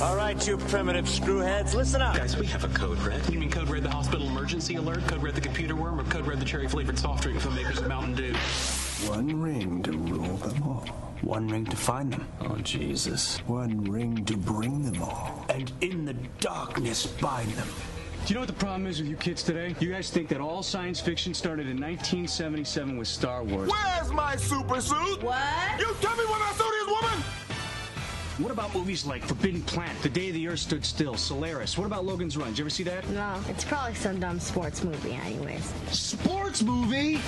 All right, you primitive screwheads, listen up. Guys, we have a code red. You mean code red the hospital emergency alert, code red the computer worm, or code red the cherry-flavored soft drink from makers of Mountain Dew? One ring to rule them all. One ring to find them. Oh, Jesus. One ring to bring them all. And in the darkness bind them. Do you know what the problem is with you kids today? You guys think that all science fiction started in 1977 with Star Wars. Where's my super suit? What? You tell me where my suit is, woman! What about movies like Forbidden Planet, The Day the Earth Stood Still, Solaris? What about Logan's Run? Did you ever see that? No, it's probably some dumb sports movie anyways. Sports movie?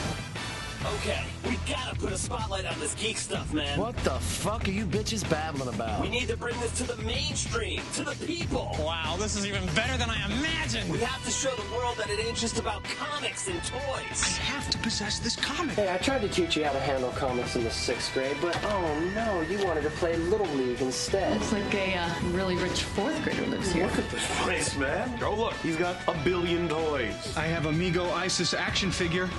Okay, we gotta put a spotlight on this geek stuff, man. What the fuck are you bitches babbling about? We need to bring this to the mainstream, to the people. Wow, this is even better than I imagined. We have to show the world that it ain't just about comics and toys. I have to possess this comic. Hey, I tried to teach you how to handle comics in the 6th grade, but oh no, you wanted to play Little League instead. Looks like a really rich 4th grader lives here. Look at this place, man. Oh, look, he's got a billion toys. I have Amigo Isis action figure.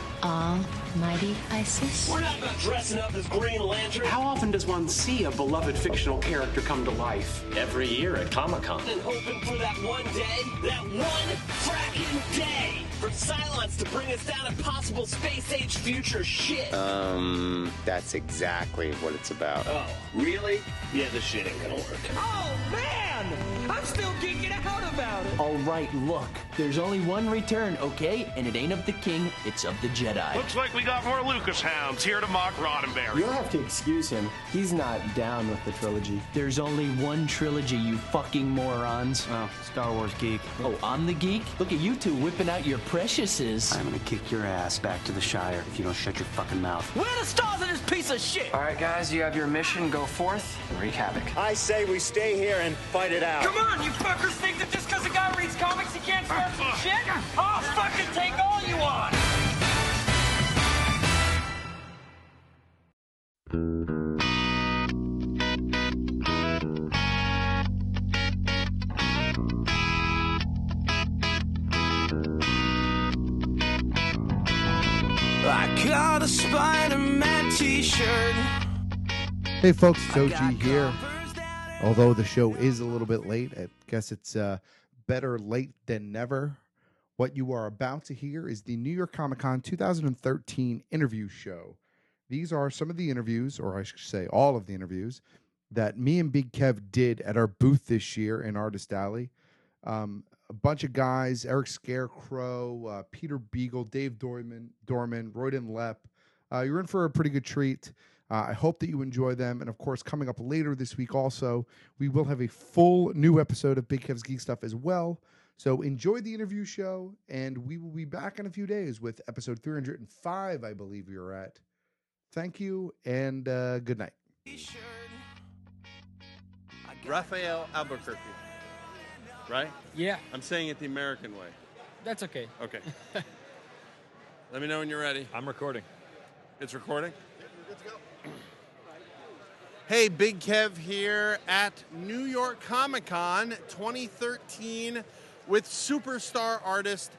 Mighty Isis? We're not about dressing up as Green Lantern. How often does one see a beloved fictional character come to life? Every year at Comic-Con. And hoping for that one day, that one fracking day, for Cylons to bring us down impossible space-age future shit. That's exactly what it's about. Oh, really? Yeah, this shit ain't gonna work. Oh, man! I'm still geeking out about it. All right, look. There's only one return, okay? And it ain't of the king, it's of the Jedi. Looks like we got more Lucas hounds here to mock Roddenberry. You'll have to excuse him. He's not down with the trilogy. There's only one trilogy, you fucking morons. Oh, Star Wars geek. Oh, I'm the geek? Look at you two whipping out your preciouses. I'm gonna kick your ass back to the Shire if you don't shut your fucking mouth. Where are the stars of this piece of shit? All right, guys, you have your mission. Go forth and wreak havoc. I say we stay here and fight it out. Come on, you fuckers think that just because a guy reads comics he can't start some shit? I'll fucking take all you want! I got a Spider-Man t-shirt. Hey folks, it's OG here. Although the show is a little bit late, I guess it's better late than never. What you are about to hear is the New York Comic Con 2013 interview show. These are some of the interviews, or I should say all of the interviews, that me and Big Kev did at our booth this year in Artist Alley. A bunch of guys, Eric Scarecrow, Peter Beagle, Dave Dorman, Royden Lepp. You're in for a pretty good treat. I hope that you enjoy them. And, of course, coming up later this week also, we will have a full new episode of Big Kev's Geek Stuff as well. So enjoy the interview show, and we will be back in a few days with episode 305, I believe you're at. Thank you, and good night. Raphael Albuquerque, right? Yeah. I'm saying it the American way. That's okay. Okay. Let me know when you're ready. I'm recording. It's recording? Good to go. Hey, Big Kev here at New York Comic Con 2013 with superstar artist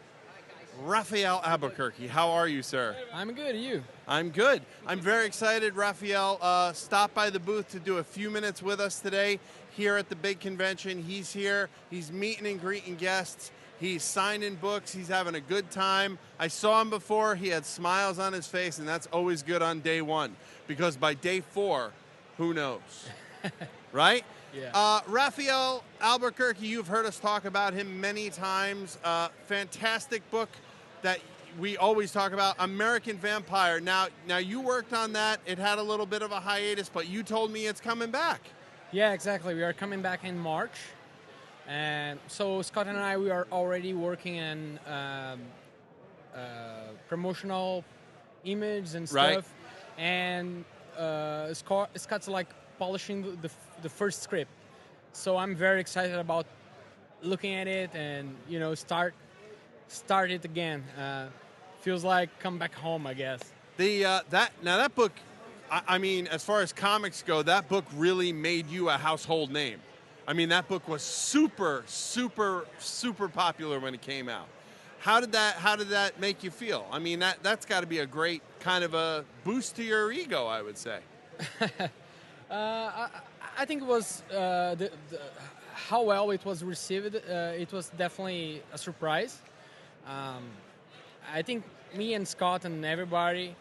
Raphael Albuquerque. How are you, sir? I'm good. You? I'm good. I'm very excited. Raphael stopped by the booth to do a few minutes with us today here at the big convention. He's here. He's meeting and greeting guests. He's signing books. He's having a good time. I saw him before. He had smiles on his face, and that's always good on day one, because by day 4, who knows? Right? Yeah. Raphael Albuquerque, you've heard us talk about him many times. Fantastic book that we always talk about, American Vampire. Now you worked on that. It had a little bit of a hiatus, but you told me it's coming back. Yeah, exactly. We are coming back in March. And so Scott and I, we are already working on promotional image and stuff. Right. And Scott's like polishing the first script. So I'm very excited about looking at it and, you know, start it again. Feels like come back home, I guess. That book, I mean, as far as comics go, that book really made you a household name. I mean, that book was super, super, super popular when it came out. How did that make you feel? I mean, that's got to be a great kind of a boost to your ego, I would say. I think it was how well it was received, it was definitely a surprise. I think me and Scott and everybody,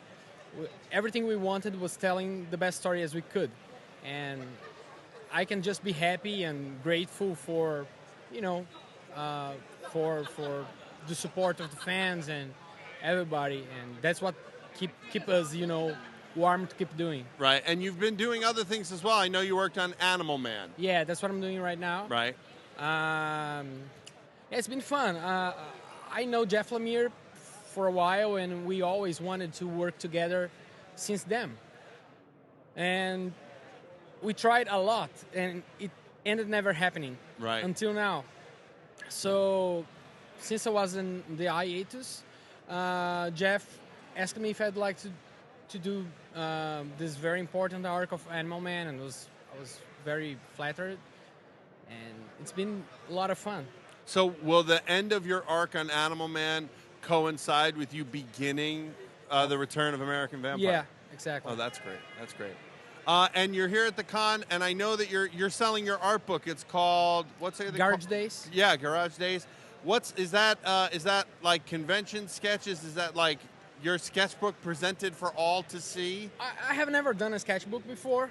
everything we wanted was telling the best story as we could. And I can just be happy and grateful for, for the support of the fans and everybody. And that's what keep us, warm to keep doing. Right, and you've been doing other things as well. I know you worked on Animal Man. Yeah, that's what I'm doing right now. Right. It's been fun. I know Jeff Lemire for a while, and we always wanted to work together since then. And we tried a lot, and it ended never happening. Right. Until now. So, since I was in the hiatus, Jeff asked me if I'd like to do this very important arc of Animal Man, and I was very flattered, and it's been a lot of fun. So will the end of your arc on Animal Man coincide with you beginning the Return of American Vampire? Yeah, exactly. Oh, that's great. That's great. And you're here at the con, and I know that you're selling your art book. It's called Garage Days. Yeah, Garage Days. Is that like convention sketches? Is that like your sketchbook presented for all to see? I have never done a sketchbook before,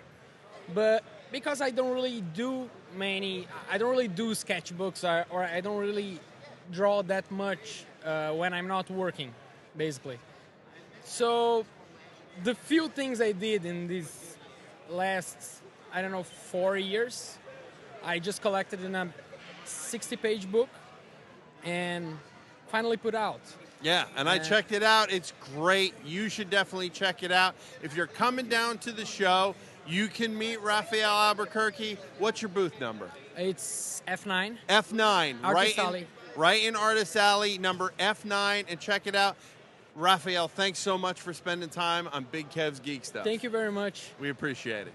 but because I don't really do sketchbooks, or I don't really draw that much when I'm not working, basically. So the few things I did in these last, 4 years, I just collected in a 60-page book and finally put out. Yeah, and I checked it out. It's great. You should definitely check it out. If you're coming down to the show, you can meet Raphael Albuquerque. What's your booth number? It's F9. F9. Artist Alley. Right in Artist Alley, number F9, and check it out. Raphael, thanks so much for spending time on Big Kev's Geek Stuff. Thank you very much. We appreciate it.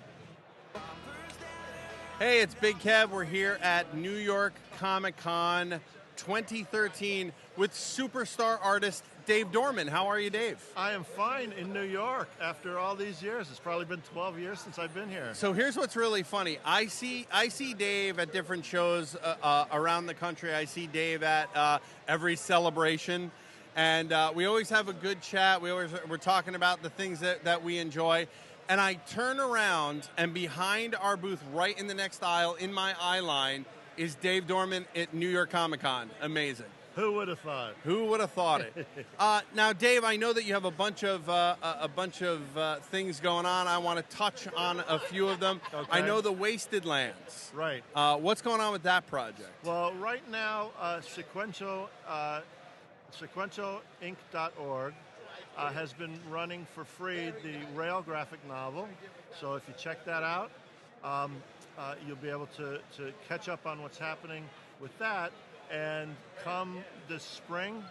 Hey, it's Big Kev. We're here at New York Comic Con 2013 with superstar artist Dave Dorman. How are you, Dave? I am fine in New York after all these years. It's probably been 12 years since I've been here. So here's what's really funny. I see Dave at different shows around the country. I see Dave at every celebration. And we always have a good chat. We're talking about the things that we enjoy. And I turn around, and behind our booth, right in the next aisle, in my eye line, is Dave Dorman at New York Comic Con. Amazing. Who would have thought? Who would have thought it? Now, Dave, I know that you have a bunch of things going on. I want to touch on a few of them. Okay. I know the Wasted Lands. Right. What's going on with that project? Well, right now, sequentialinc.org has been running for free the Rail graphic novel. So if you check that out, you'll be able to catch up on what's happening with that. And come this spring,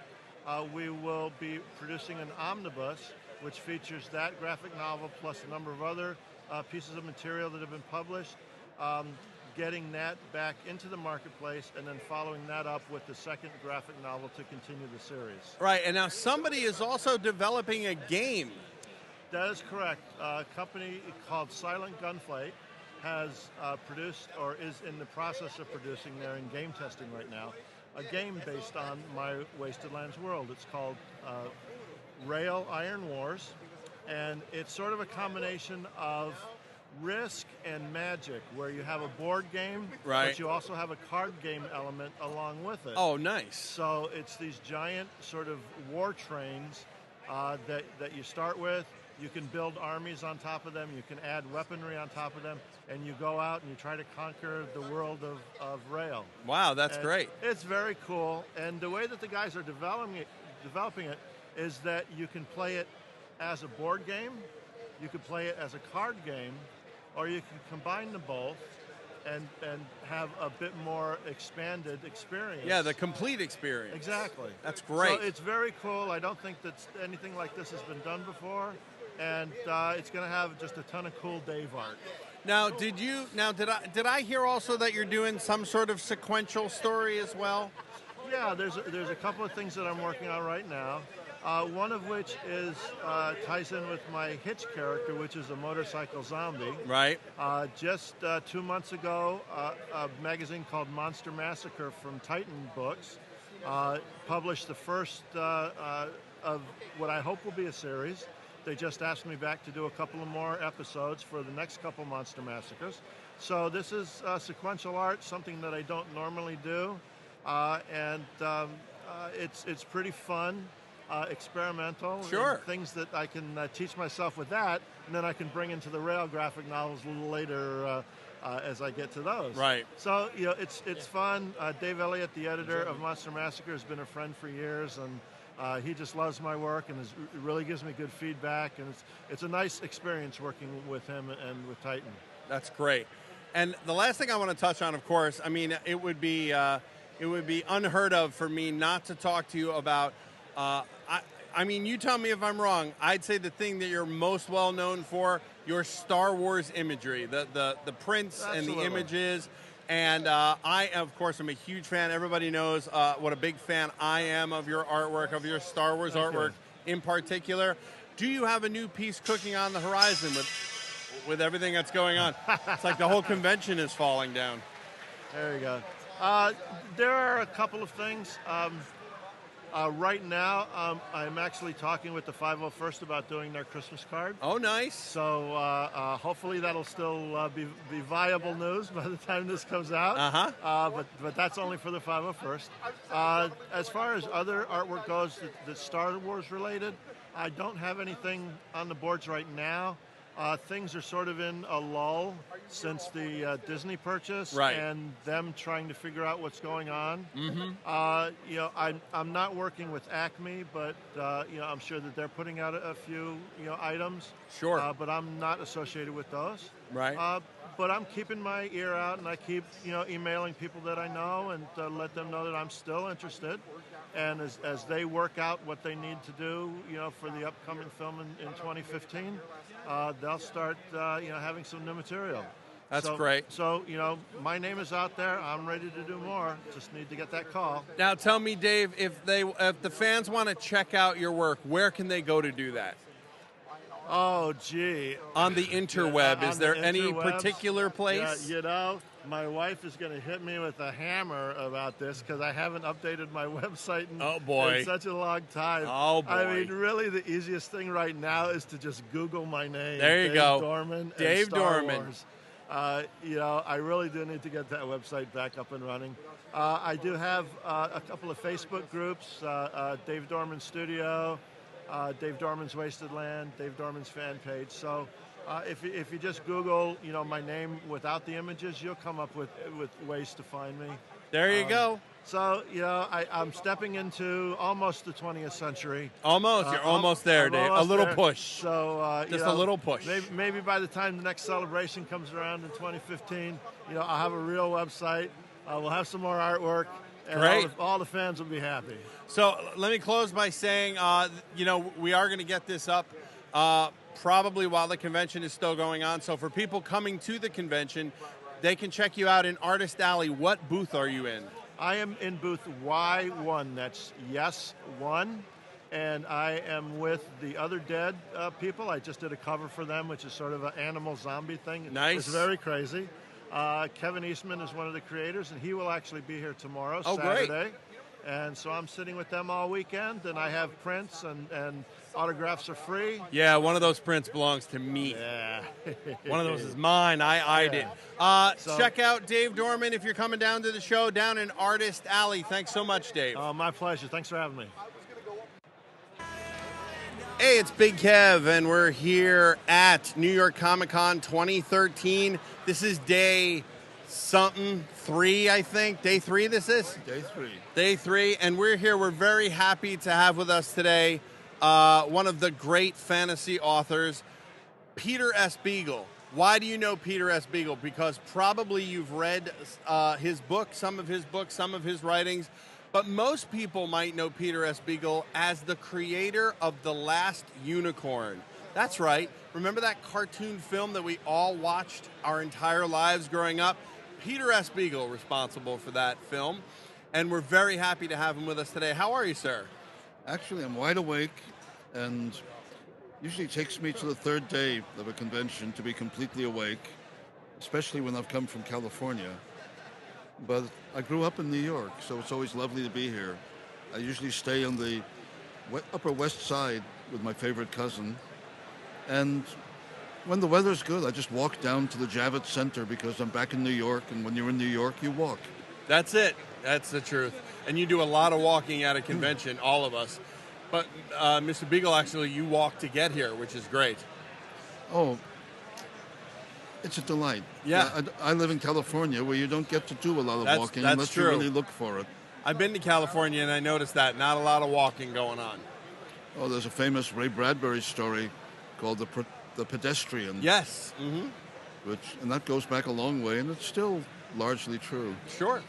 we will be producing an omnibus which features that graphic novel plus a number of other pieces of material that have been published, getting that back into the marketplace, and then following that up with the second graphic novel to continue the series. Right, and now somebody is also developing a game. That is correct. A company called Silent Gunfight has produced, or is in the process of producing, they're in game testing right now, a game based on my Wasted Lands world. It's called Rail Iron Wars, and it's sort of a combination of Risk and Magic, where you have a board game, right, but you also have a card game element along with it. Oh, nice. So it's these giant sort of war trains that you start with. You can build armies on top of them. You can add weaponry on top of them. And you go out and you try to conquer the world of Rail. Wow, that's great. It's very cool. And the way that the guys are developing it is that you can play it as a board game, you could play it as a card game, or you can combine them both and have a bit more expanded experience. Yeah, the complete experience. Exactly. That's great. So it's very cool. I don't think that anything like this has been done before. And it's going to have just a ton of cool Dave art. Now, did I hear also that you're doing some sort of sequential story as well? Yeah, there's a couple of things that I'm working on right now. One of which is ties in with my Hitch character, which is a motorcycle zombie. Right. Just 2 months ago, a magazine called Monster Massacre from Titan Books published the first of what I hope will be a series. They just asked me back to do a couple of more episodes for the next couple Monster Massacres. So this is sequential art, something that I don't normally do, and it's pretty fun. Experimental. Sure. Things that I can teach myself with that, and then I can bring into the rail graphic novels a little later as I get to those. Right. So, it's fun. Dave Elliott, the editor of Monster Massacre, has been a friend for years, and he just loves my work and really gives me good feedback, and it's a nice experience working with him and with Titan. That's great. And the last thing I want to touch on, of course, I mean, it would be unheard of for me not to talk to you about. I mean, you tell me if I'm wrong. I'd say the thing that you're most well known for, your Star Wars imagery, the prints Absolutely. and the images. And I, of course, am a huge fan. Everybody knows what a big fan I am of your artwork, of your Star Wars artwork in particular. Do you have a new piece cooking on the horizon with everything that's going on? It's like the whole convention is falling down. There you go. There are a couple of things. Right now, I'm actually talking with the 501st about doing their Christmas card. Oh, nice. So hopefully that'll still be viable news by the time this comes out. But that's only for the 501st. As far as other artwork goes that's Star Wars related, I don't have anything on the boards right now. Things are sort of in a lull since the Disney purchase, and them trying to figure out what's going on. I'm not working with Acme, but I'm sure that they're putting out a few items. Sure. But I'm not associated with those. Right. But I'm keeping my ear out, and I keep emailing people that I know and let them know that I'm still interested. And as they work out what they need to do, for the upcoming film in 2015, they'll start, having some new material. That's great. So, my name is out there. I'm ready to do more. Just need to get that call. Now, tell me, Dave, if the fans want to check out your work, where can they go to do that? Oh, gee. On the interweb, Yeah, is there on the any interwebs. particular place? Yeah, my wife is going to hit me with a hammer about this because I haven't updated my website in such a long time. Oh, boy. I mean, really, the easiest thing right now is to just Google my name. There you Dave go. Dorman. Dave and Star Dorman. Wars. I really do need to get that website back up and running. I do have a couple of Facebook groups, Dave Dorman Studio, Dave Dorman's Wasted Land, Dave Dorman's fan page. So if you just Google, my name without the images, you'll come up with ways to find me. There you go. So, I'm stepping into almost the 20th century. Almost. You're almost there, Dave. A little push. So, just a little push. Maybe by the time the next celebration comes around in 2015, I'll have a real website. We'll have some more artwork. And Great. All the fans will be happy. So let me close by saying, we are going to get this up probably while the convention is still going on. So for people coming to the convention, they can check you out in Artist Alley. What booth are you in? I am in booth Y1. That's Yes 1. And I am with the Other Dead people. I just did a cover for them, which is sort of an animal zombie thing. Nice. It's very crazy. Kevin Eastman is one of the creators, and he will actually be here tomorrow, Oh, Saturday. great. And so I'm sitting with them all weekend, and I have prints, and autographs are free. Yeah, one of those prints belongs to me. Yeah. One of those is mine. I did. So- Check out Dave Dorman if you're coming down to the show down in Artist Alley. Thanks so much, Dave. My pleasure. Thanks for having me. Hey, it's Big Kev, and we're here at New York Comic Con 2013. This is day something 3, I think. Day 3 this is? Day 3. Day 3, and we're here. We're very happy to have with us today one of the great fantasy authors, Peter S. Beagle. Why do you know Peter S. Beagle? Because probably you've read his book, some of his writings, but most people might know Peter S. Beagle as the creator of The Last Unicorn. That's right. Remember that cartoon film that we all watched our entire lives growing up? Peter S. Beagle responsible for that film, and we're very happy to have him with us today. How are you, sir? Actually, I'm wide awake, and usually it takes me to the third day of a convention to be completely awake, especially when I've come from California. But I grew up in New York, so it's always lovely to be here. I usually stay on the Upper West Side with my favorite cousin, and when the weather's good, I just walk down to the Javits Center because I'm back in New York, and when you're in New York, you walk. That's it. That's the truth. And you do a lot of walking at a convention, all of us. But, Mr. Beagle, actually, you walk to get here, which is great. Oh, it's a delight. Yeah. I live in California where you don't get to do a lot of walking unless true. you really look for it. I've been to California, and I noticed that. Not a lot of walking going on. Oh, there's a famous Ray Bradbury story called The Pedestrian. Yes. Mm-hmm. And that goes back a long way, and it's still largely true. Sure.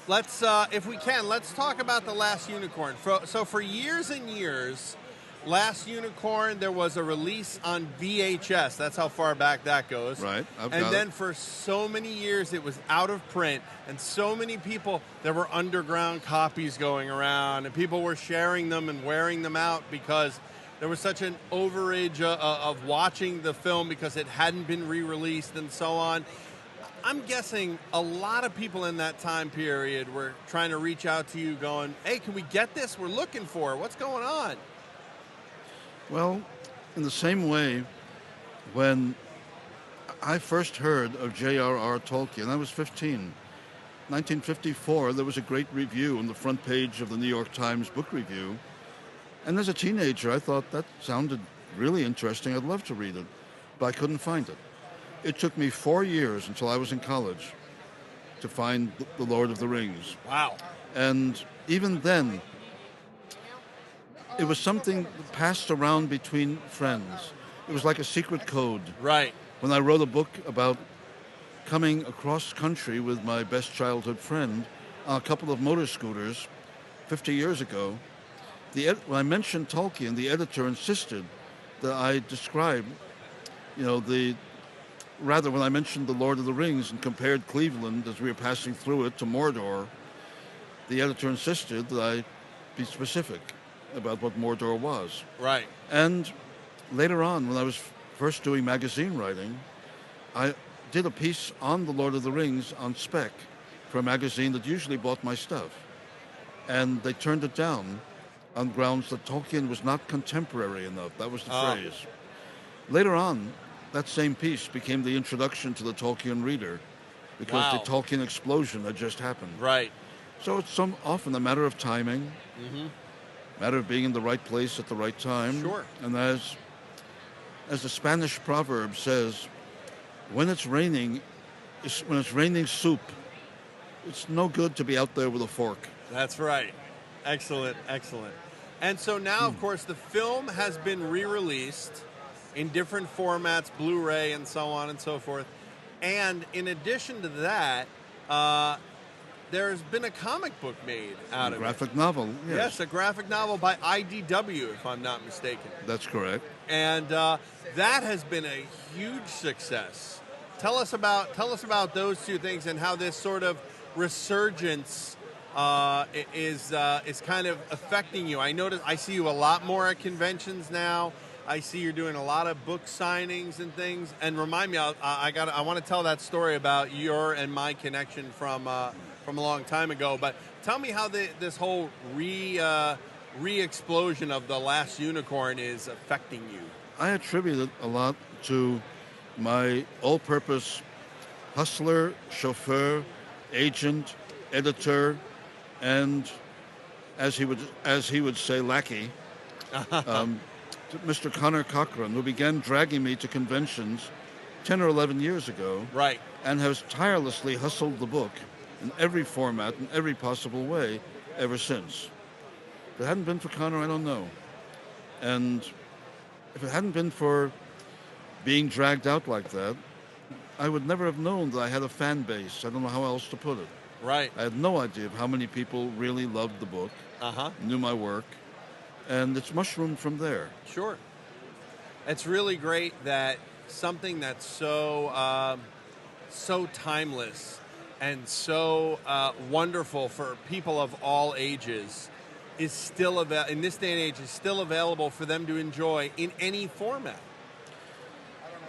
Let's, if we can, let's talk about The Last Unicorn. So for years and years, Last Unicorn, there was a release on VHS. That's how far back that goes. Right. And then for so many years, it was out of print, and so many people, there were underground copies going around, and people were sharing them and wearing them out because there was such an overage of watching the film because it hadn't been re-released and so on. I'm guessing a lot of people in that time period were trying to reach out to you going, hey, can we get this? We're looking for it. What's going on? Well, in the same way, when I first heard of J.R.R. Tolkien, I was 15. 1954, there was a great review on the front page of the New York Times Book Review. And as a teenager, I thought that sounded really interesting. I'd love to read it, but I couldn't find it. It took me 4 years until I was in college to find The Lord of the Rings. Wow. And even then, it was something that passed around between friends. It was like a secret code. Right. When I wrote a book about coming across country with my best childhood friend on a couple of motor scooters 50 years ago, when I mentioned Tolkien, the editor insisted that I describe, when I mentioned The Lord of the Rings and compared Cleveland as we were passing through it to Mordor, the editor insisted that I be specific about what Mordor was. Right. And later on, when I was first doing magazine writing, I did a piece on The Lord of the Rings on spec for a magazine that usually bought my stuff. And they turned it down on grounds that Tolkien was not contemporary enough. That was the phrase. Later on, that same piece became the introduction to the Tolkien reader because the Tolkien explosion had just happened. Right. So it's often a matter of timing, matter of being in the right place at the right time. Sure. And as the Spanish proverb says, when it's raining soup, it's no good to be out there with a fork. That's right. Excellent, excellent. And so now, of course, the film has been re-released in different formats, Blu-ray and so on and so forth. And in addition to that, there's been a comic book made out of it. A graphic novel, yes. Yes, a graphic novel by IDW, if I'm not mistaken. That's correct. And that has been a huge success. Tell us about those two things and how this sort of resurgence is kind of affecting you. I see you a lot more at conventions now. I see you're doing a lot of book signings and things. And remind me, I want to tell that story about your and my connection from a long time ago. But tell me how this whole re-explosion of The Last Unicorn is affecting you. I attribute it a lot to my all-purpose hustler, chauffeur, agent, editor, and as he would say, lackey, Mr. Connor Cochran, who began dragging me to conventions 10 or 11 years ago, right, and has tirelessly hustled the book in every format, in every possible way, ever since. If it hadn't been for Connor, I don't know. And if it hadn't been for being dragged out like that, I would never have known that I had a fan base. I don't know how else to put it. Right. I had no idea of how many people really loved the book, knew my work, and it's mushroomed from there. Sure. It's really great that something that's so timeless and so wonderful for people of all ages is still in this day and age is still available for them to enjoy in any format?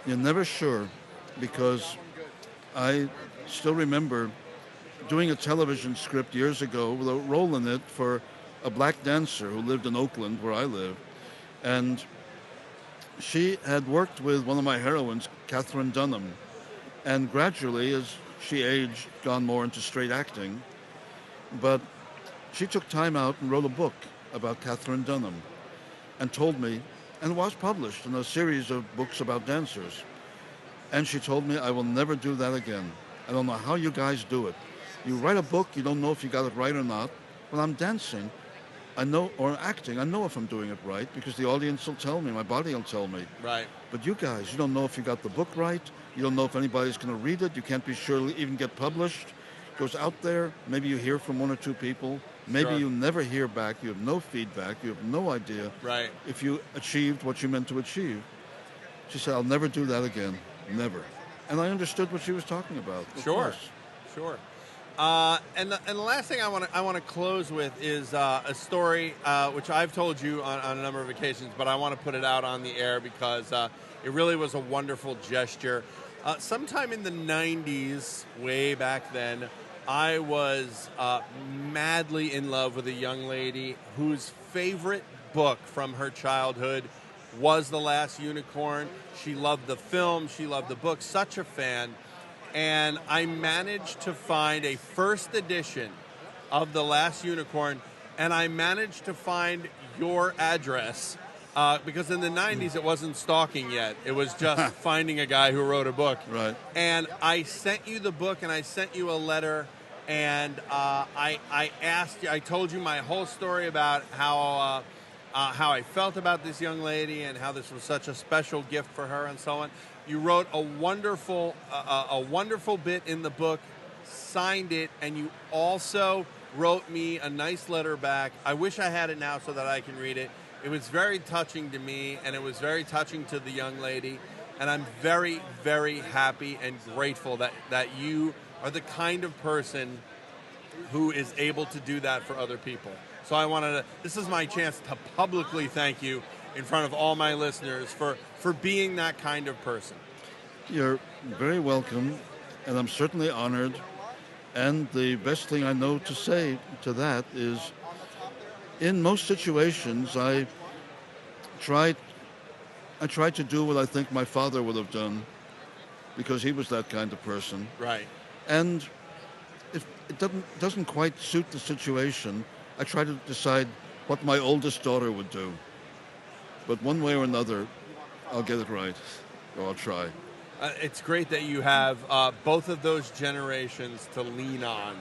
You're never sure, because I still remember doing a television script years ago with a role in it for a black dancer who lived in Oakland, where I live. And she had worked with one of my heroines, Katherine Dunham. And gradually, as she aged, gone more into straight acting. But she took time out and wrote a book about Katherine Dunham and told me, and was published in a series of books about dancers. And she told me, I will never do that again. I don't know how you guys do it. You write a book, you don't know if you got it right or not. When I'm dancing, I know, or acting, I know if I'm doing it right because the audience will tell me, my body will tell me. Right. But you guys, you don't know if you got the book right. You don't know if anybody's going to read it. You can't be sure it'll even get published. It goes out there. Maybe you hear from one or two people. Maybe Sure. you never hear back. You have no feedback. You have no idea Right. if you achieved what you meant to achieve. She said, I'll never do that again. Never. And I understood what she was talking about. Of Sure. course. Sure. And the last thing I want to close with is a story which I've told you on a number of occasions, but I want to put it out on the air because it really was a wonderful gesture. Sometime in the 90s, way back then, I was madly in love with a young lady whose favorite book from her childhood was The Last Unicorn. She loved the film, she loved the book, such a fan. And I managed to find a first edition of The Last Unicorn, and I managed to find your address, because in the 90s it wasn't stalking yet. It was just finding a guy who wrote a book. Right. And I sent you the book, and I sent you a letter, and I asked you, I told you my whole story about how I felt about this young lady and how this was such a special gift for her and so on. You wrote a wonderful bit in the book, signed it, and you also wrote me a nice letter back. I wish I had it now so that I can read it. It was very touching to me, and it was very touching to the young lady. And I'm very, very happy and grateful that you are the kind of person who is able to do that for other people. So this is my chance to publicly thank you in front of all my listeners for being that kind of person. You're very welcome, and I'm certainly honored. And the best thing I know to say to that is, in most situations, I try to do what I think my father would have done, because he was that kind of person. Right. And if it doesn't quite suit the situation, I try to decide what my oldest daughter would do. But one way or another, I'll get it right, or I'll try. It's great that you have both of those generations to lean on.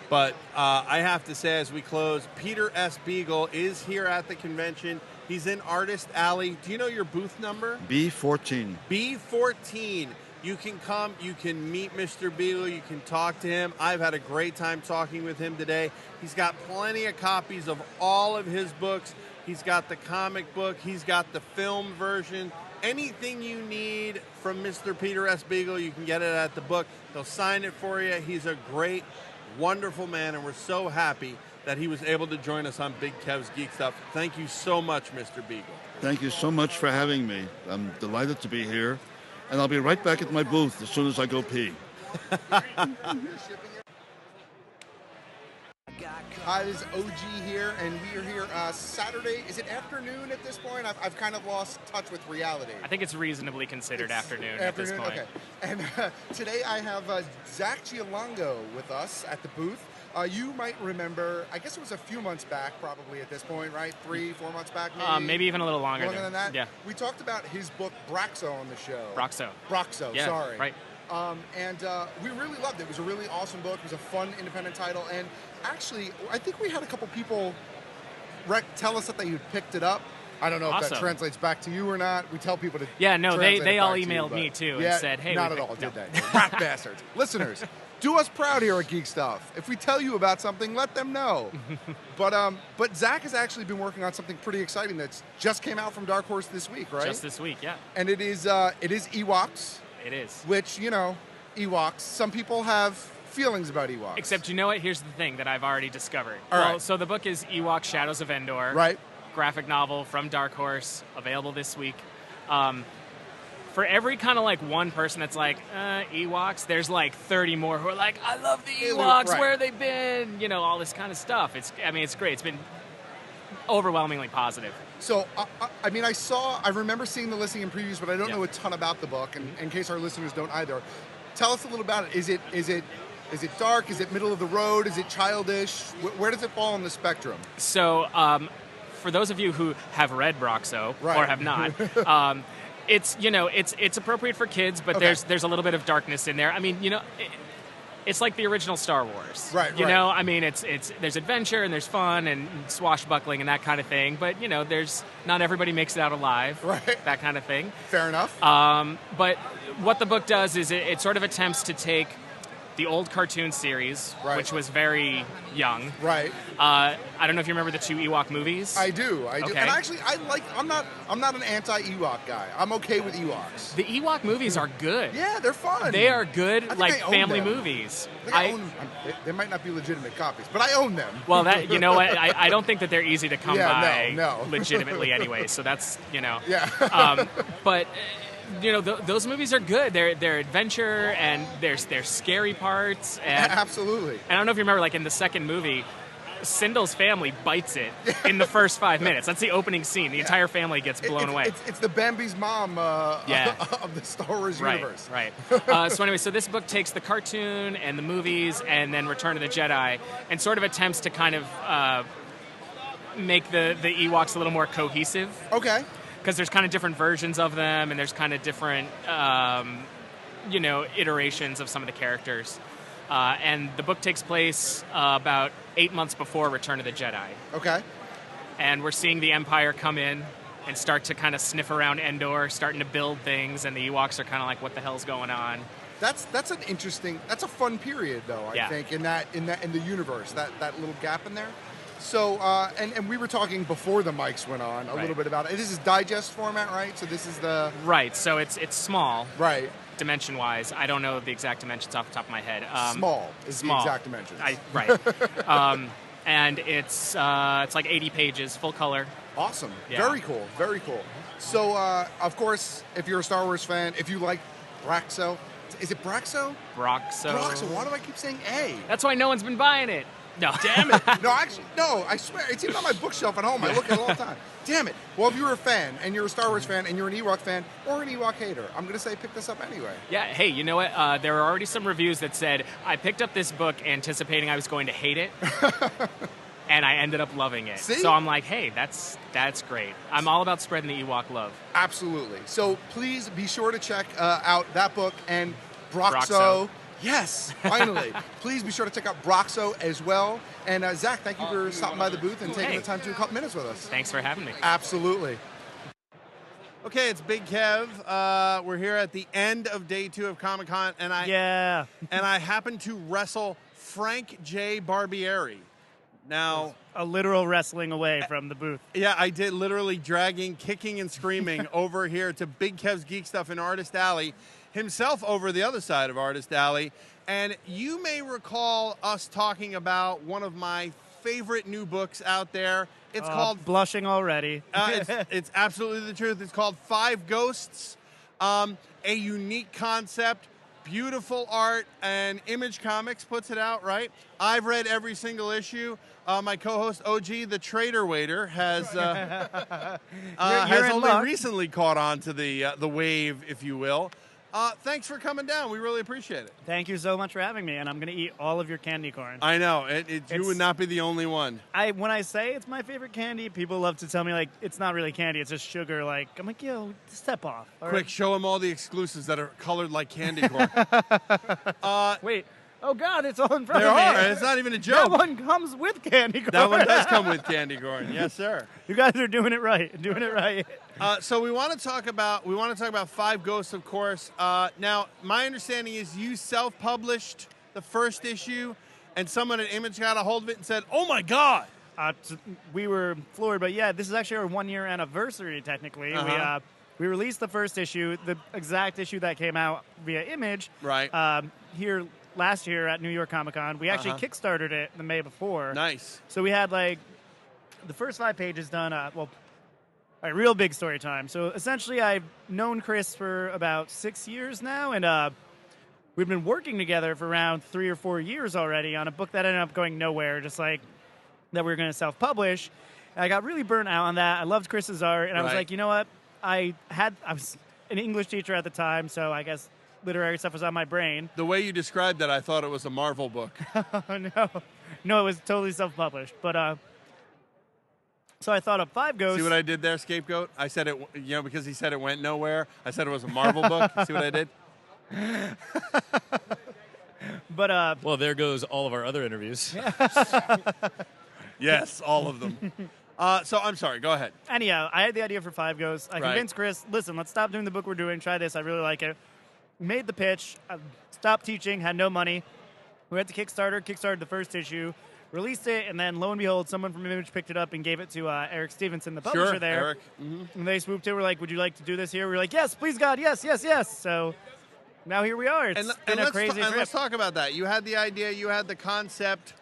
But I have to say, as we close, Peter S. Beagle is here at the convention. He's in Artist Alley. Do you know your booth number? B14. B14. You can come, you can meet Mr. Beagle, you can talk to him. I've had a great time talking with him today. He's got plenty of copies of all of his books. He's got the comic book, he's got the film version. Anything you need from Mr. Peter S. Beagle, you can get it at the book. He'll sign it for you. He's a great, wonderful man, and we're so happy that he was able to join us on Big Kev's Geek Stuff. Thank you so much, Mr. Beagle. Thank you so much for having me. I'm delighted to be here. And I'll be right back at my booth as soon as I go pee. Hi, this is OG here, and we are here Saturday. Is it afternoon at this point? I've kind of lost touch with reality. I think it's reasonably considered afternoon at this point. Okay. And today I have Zach Giolongo with us at the booth. You might remember, I guess it was a few months back probably at this point, right? 3-4 months back maybe? Maybe even a little longer than that? Yeah. We talked about his book Braxo on the show. Broxo, yeah, sorry. Right. And we really loved it. It was a really awesome book. It was a fun independent title. And actually, I think we had a couple people tell us that they had picked it up. I don't know if that translates back to you or not. We tell people to they all emailed me too and said, hey, not at all, did they? Rat bastards. Listeners, do us proud here at Geek Stuff. If we tell you about something, let them know. But Zach has actually been working on something pretty exciting that's just came out from Dark Horse this week, right? Just this week, yeah. And it is Ewoks. It is. Which, Ewoks, some people have feelings about Ewoks. Except, you know what? Here's the thing that I've already discovered. All right. So the book is Ewok Shadows of Endor. Right. Graphic novel from Dark Horse, available this week. For every kind of like one person that's like, Ewoks, there's like 30 more who are like, I love the Ewoks, Right. where have they been? You know, all this kind of stuff. It's great. It's been overwhelmingly positive. So, I remember seeing the listing in previews, but I don't know a ton about the book, and in case our listeners don't either. Tell us a little about it. Is it dark? Is it middle of the road? Is it childish? Where does it fall on the spectrum? So, for those of you who have read Broxo or have not, it's appropriate for kids, but there's a little bit of darkness in there. I mean, it's like the original Star Wars. Right. You know, I mean, there's adventure and there's fun and swashbuckling and that kind of thing, but there's not everybody makes it out alive. Right. That kind of thing. Fair enough. But what the book does is it sort of attempts to take the old cartoon series, which was very young. Right. I don't know if you remember the 2 Ewok movies. I do. Okay. And actually, I'm not an anti-Ewok guy. I'm okay with Ewoks. The Ewok movies are good. Yeah, they're fun. They are good, like family them. movies. I own them. They might not be legitimate copies, but I own them. Well, that you know what? I don't think that they're easy to come by no. legitimately anyway. So that's Yeah. But. Those movies are good. They're adventure and there's scary parts. And, absolutely. And I don't know if you remember, like in the second movie, Sindel's family bites it in the first 5 minutes. That's the opening scene. The entire family gets blown away. It's the Bambi's mom of the Star Wars universe. Right. So anyway, this book takes the cartoon and the movies and then Return of the Jedi and sort of attempts to kind of make the Ewoks a little more cohesive. Okay. Because there's kind of different versions of them, and there's kind of different, iterations of some of the characters. And the book takes place about 8 months before Return of the Jedi. Okay. And we're seeing the Empire come in and start to kind of sniff around Endor, starting to build things, and the Ewoks are kind of like, what the hell's going on? That's a fun period, though, I think, in the universe, that little gap in there. So, and we were talking before the mics went on a little bit about it. This is digest format, right? So this is the... Right, so it's small. Right. Dimension-wise. I don't know the exact dimensions off the top of my head. Small is the exact dimensions. Right. And it's like 80 pages, full color. Awesome. Yeah. Very cool. Very cool. So, of course, if you're a Star Wars fan, if you like Braxo... Is it Braxo? Broxo. Why do I keep saying A? That's why no one's been buying it. No. Damn it. No, I swear. It's even on my bookshelf at home. I look at it all the time. Damn it. Well, if you're a fan, and you're a Star Wars fan, and you're an Ewok fan, or an Ewok hater, I'm going to say pick this up anyway. Yeah, hey, you know what? There are already some reviews that said, I picked up this book anticipating I was going to hate it, and I ended up loving it. See? So I'm like, hey, that's great. I'm all about spreading the Ewok love. Absolutely. So please be sure to check out that book and Broxo. Yes, finally. Please be sure to check out Broxo as well. And Zach, thank you for stopping by the booth and taking the time to do a couple minutes with us. Thanks for having me. Absolutely. Okay, it's Big Kev. We're here at the end of day 2 of Comic-Con, and I happen to wrestle Frank J. Barbieri. Now, a literal wrestling away from the booth. Yeah, I did, literally dragging, kicking, and screaming over here to Big Kev's Geek Stuff in Artist Alley, himself over the other side of Artist Alley. And you may recall us talking about one of my favorite new books out there. It's called... Blushing already. It's absolutely the truth. It's called 5 Ghosts. A unique concept, beautiful art, and Image Comics puts it out, right? I've read every single issue. My co-host OG, the Trader Waiter, has only recently caught on to the wave, if you will. Thanks for coming down. We really appreciate it. Thank you so much for having me, and I'm going to eat all of your candy corn. I know. You would not be the only one. When I say it's my favorite candy, people love to tell me, like, it's not really candy, it's just sugar. Like, I'm like, yo, step off. All Quick, right? show them all the exclusives that are colored like candy corn. Wait. Oh, God, it's all in front of me. There are. It's not even a joke. That one comes with candy corn. That one does come with candy corn. Yes, sir. You guys are doing it right. Doing it right. So we want to talk about 5 Ghosts, of course. Now, my understanding is you self-published the first issue, and someone at Image got a hold of it and said, "Oh my God!" We were floored, but yeah, this is actually our 1-year anniversary. Technically, we released the first issue, the exact issue that came out via Image, right here last year at New York Comic Con. We actually kickstarted it the May before. Nice. So we had like the first 5 pages done. All right, real big story time. So essentially, I've known Chris for about 6 years now, and we've been working together for around 3 or 4 years already on a book that ended up going nowhere, just like that we were going to self-publish. And I got really burnt out on that. I loved Chris's art, and I was like, you know what? I was an English teacher at the time, so I guess literary stuff was on my brain. The way you described that, I thought it was a Marvel book. No, it was totally self-published. But so I thought of 5 Ghosts. See what I did there, Scapegoat? I said it, because he said it went nowhere. I said it was a Marvel book. See what I did? But well, there goes all of our other interviews. Yes, all of them. So I'm sorry. Go ahead. Anyhow, I had the idea for 5 Ghosts. I convinced Chris, listen, let's stop doing the book we're doing. Try this. I really like it. Made the pitch. Stopped teaching. Had no money. We went to Kickstarter. Kickstarted the first issue. Released it, and then lo and behold, someone from Image picked it up and gave it to Eric Stevenson, the publisher there. Eric. Mm-hmm. And they swooped in. We're like, would you like to do this here? We were like, yes, please, God, yes, yes, yes. So now here we are. It's been a crazy trip. Let's talk about that. You had the idea. You had the concept.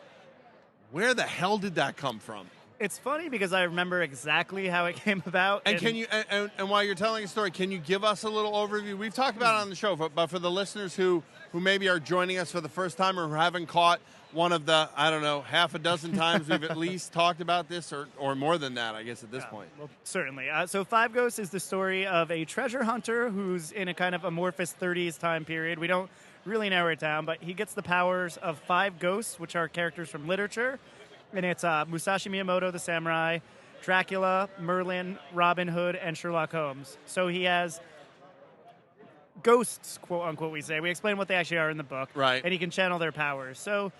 Where the hell did that come from? It's funny because I remember exactly how it came about. And can you, and while you're telling a story, can you give us a little overview? We've talked about it on the show, but for the listeners who maybe are joining us for the first time or who haven't caught one of the, I don't know, half a dozen times we've at least talked about this, or more than that, I guess, at this point. Well, certainly. So 5 Ghosts is the story of a treasure hunter who's in a kind of amorphous 30s time period. We don't really narrow it down, but he gets the powers of 5 ghosts, which are characters from literature. And it's Musashi Miyamoto, the samurai, Dracula, Merlin, Robin Hood, and Sherlock Holmes. So he has ghosts, quote unquote, we say. We explain what they actually are in the book. Right. And he can channel their powers. So,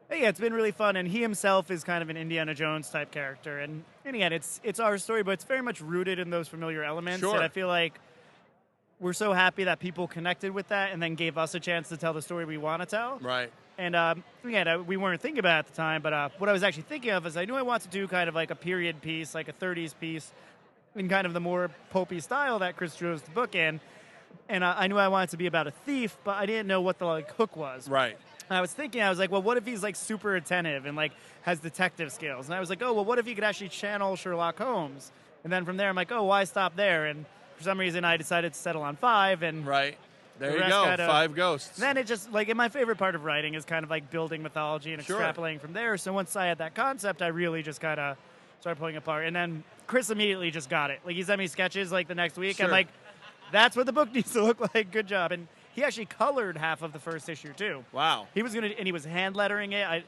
yeah, it's been really fun. And he himself is kind of an Indiana Jones type character. And again, it's our story, but it's very much rooted in those familiar elements. Sure. And I feel like we're so happy that people connected with that and then gave us a chance to tell the story we want to tell. Right. And we weren't thinking about it at the time, but what I was actually thinking of is I knew I wanted to do kind of like a period piece, like a 30s piece, in kind of the more pulpy style that Chris drew the book in. And I knew I wanted to be about a thief, but I didn't know what the hook was. Right. And I was thinking, I was like, well, what if he's like super attentive and like has detective skills? And I was like, oh, well, what if he could actually channel Sherlock Holmes? And then from there, I'm like, oh, why stop there? And for some reason, I decided to settle on 5. And right. There you go, 5 ghosts. Then it just, like, my favorite part of writing is kind of like building mythology and extrapolating from there. So once I had that concept, I really just kind of started pulling apart. And then Chris immediately just got it. Like, he sent me sketches, like, the next week. Sure. I'm like, that's what the book needs to look like. Good job. And he actually colored half of the first issue, too. Wow. He was and he was hand lettering it.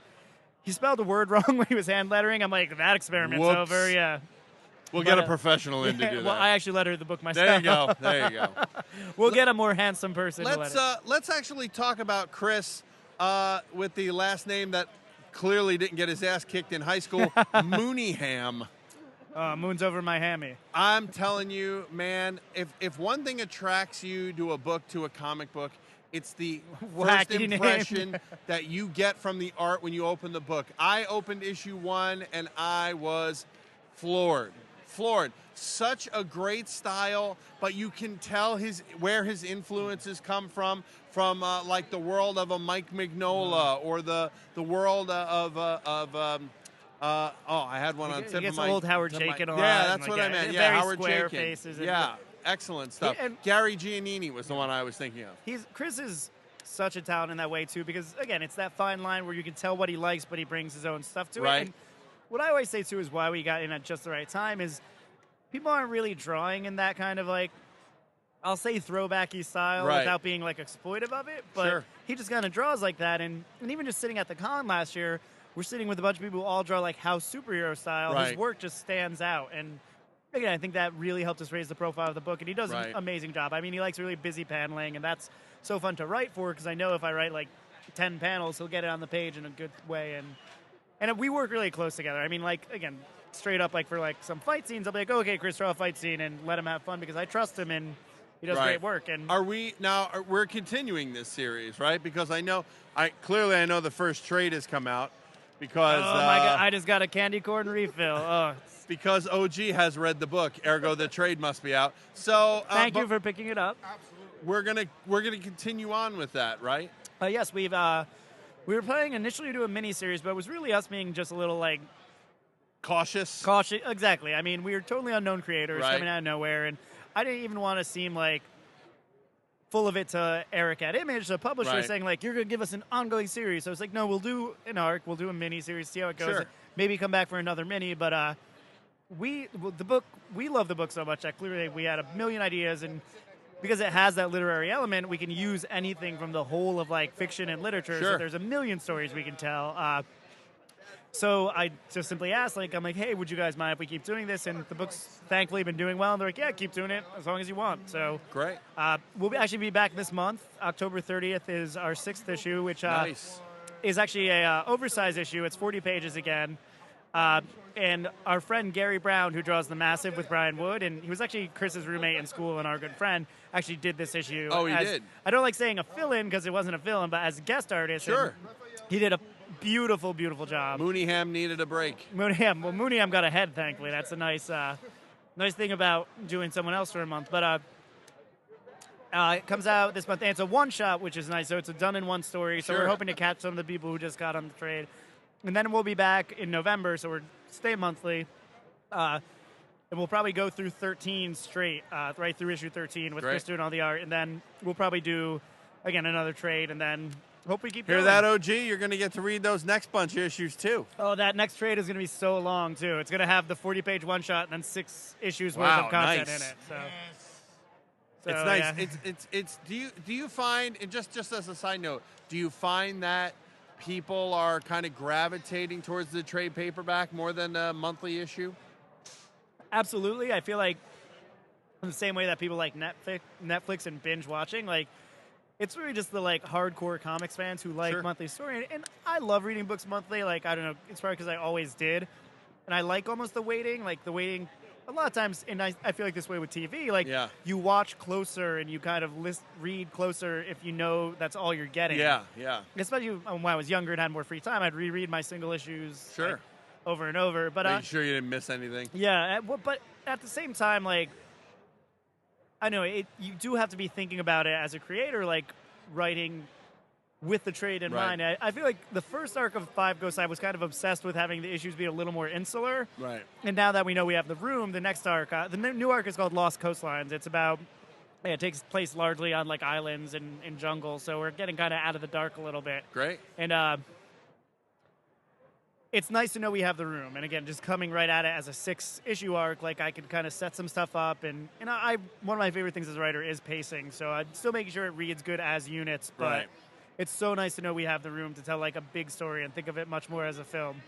He spelled a word wrong when he was hand lettering. I'm like, that experiment's over, yeah. We'll get a professional in to do that. Well, I actually lettered the book myself. There you go. There you go. We'll get a more handsome person to letter. Let's actually talk about Chris with the last name that clearly didn't get his ass kicked in high school, Mooneyham. Moon's over my hammy. I'm telling you, man, if one thing attracts you to a book, to a comic book, it's the first impression that you get from the art when you open the book. I opened issue 1 and I was floored. Such a great style, but you can tell where his influences come from like the world of a Mike Mignola or the world of I had one on tip of my... He gets old Howard Chaykin a lot. Yeah, that's what I meant. Yeah, very Howard square Chaykin. Faces. Yeah, excellent stuff. And Gary Giannini was the one I was thinking of. Chris is such a talent in that way, too, because, again, it's that fine line where you can tell what he likes, but he brings his own stuff to it. And what I always say, too, is why we got in at just the right time is people aren't really drawing in that kind of, like, I'll say throwbacky style without being, like, exploitive of it. But he just kind of draws like that. And even just sitting at the con last year, we're sitting with a bunch of people who all draw, like, house superhero style. His work just stands out. And, again, I think that really helped us raise the profile of the book. And he does an amazing job. I mean, he likes really busy paneling, and that's so fun to write for because I know if I write, like, 10 panels, he'll get it on the page in a good way. And we work really close together. I mean, like, again, straight up, like, for, like, some fight scenes, I'll be like, oh, okay, Chris, draw a fight scene and let him have fun because I trust him and he does great work. And we're continuing this series, right? Because I know the first trade has come out because... Oh, my God, I just got a candy corn refill. Oh. Because OG has read the book, ergo the trade must be out. So Thank you for picking it up. Absolutely. We're gonna continue on with that, right? Yes, we were planning initially to do a mini-series, but it was really us being just a little, like... Cautious? Exactly. I mean, we were totally unknown creators coming out of nowhere, and I didn't even want to seem, like, full of it to Eric at Image, the publisher, saying, like, you're going to give us an ongoing series. So I was like, no, we'll do an arc, we'll do a mini-series, see how it goes. Sure. Maybe come back for another mini, but we love the book so much that clearly we had a million ideas, and because it has that literary element, we can use anything from the whole of like fiction and literature. Sure. So there's a million stories we can tell. So I just simply asked, like, I'm like, hey, would you guys mind if we keep doing this? And the book's thankfully been doing well. And they're like, yeah, keep doing it as long as you want. So great. We'll actually be back this month. October 30th is our 6th issue, which is actually a oversized issue. It's 40 pages again. And our friend Gary Brown, who draws The Massive with Brian Wood, and he was actually Chris's roommate in school and our good friend, actually did this issue. Oh, he did? I don't like saying a fill-in because it wasn't a fill-in, but as a guest artist. Sure. He did a beautiful, beautiful job. Mooneyham needed a break. Mooneyham got ahead, thankfully. That's a nice thing about doing someone else for a month. But it comes out this month, and it's a one-shot, which is nice. So it's a done-in-one story. So we're hoping to catch some of the people who just got on the trade. And then we'll be back in November, so we're stay monthly. And we'll probably go through 13 straight, right through issue 13 with Chris doing all the art. And then we'll probably do, again, another trade, and then hope we keep Hear going. that, OG? You're going to get to read those next bunch of issues, too. Oh, that next trade is going to be so long, too. It's going to have the 40-page one-shot and then 6 issues worth of content in it. So it's nice. Yeah. It's. Do you find, and just as a side note, do you find that people are kind of gravitating towards the trade paperback more than a monthly issue? Absolutely. I feel like in the same way that people like Netflix and binge watching, like it's really just the like hardcore comics fans who like monthly story. And I love reading books monthly. Like, I don't know, it's probably because I always did. And I like almost the waiting, a lot of times, and I feel like this way with TV, like you watch closer and you kind of read closer if you know that's all you're getting. Yeah. Especially when I was younger and had more free time, I'd reread my single issues Sure. over and over. But Making sure you didn't miss anything. Yeah, but at the same time, like, I know you do have to be thinking about it as a creator, like writing with the trade in mind. I feel like the first arc of Five Ghost Side was kind of obsessed with having the issues be a little more insular. Right. And now that we know we have the room, the next arc, the new arc is called Lost Coastlines. It's about, it takes place largely on like islands and in jungle, so we're getting kind of out of the dark a little bit. Great. And it's nice to know we have the room. And again, just coming right at it as a 6-issue arc, like I could kind of set some stuff up. And one of my favorite things as a writer is pacing. So I'm still making sure it reads good as units, but it's so nice to know we have the room to tell like a big story and think of it much more as a film.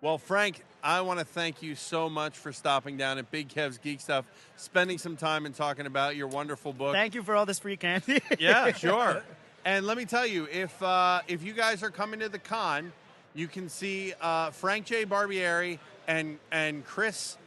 Well, Frank, I want to thank you so much for stopping down at Big Kev's Geek Stuff, spending some time and talking about your wonderful book. Thank you for all this free candy. Yeah, sure. And let me tell you, if you guys are coming to the con, you can see Frank J. Barbieri and Chris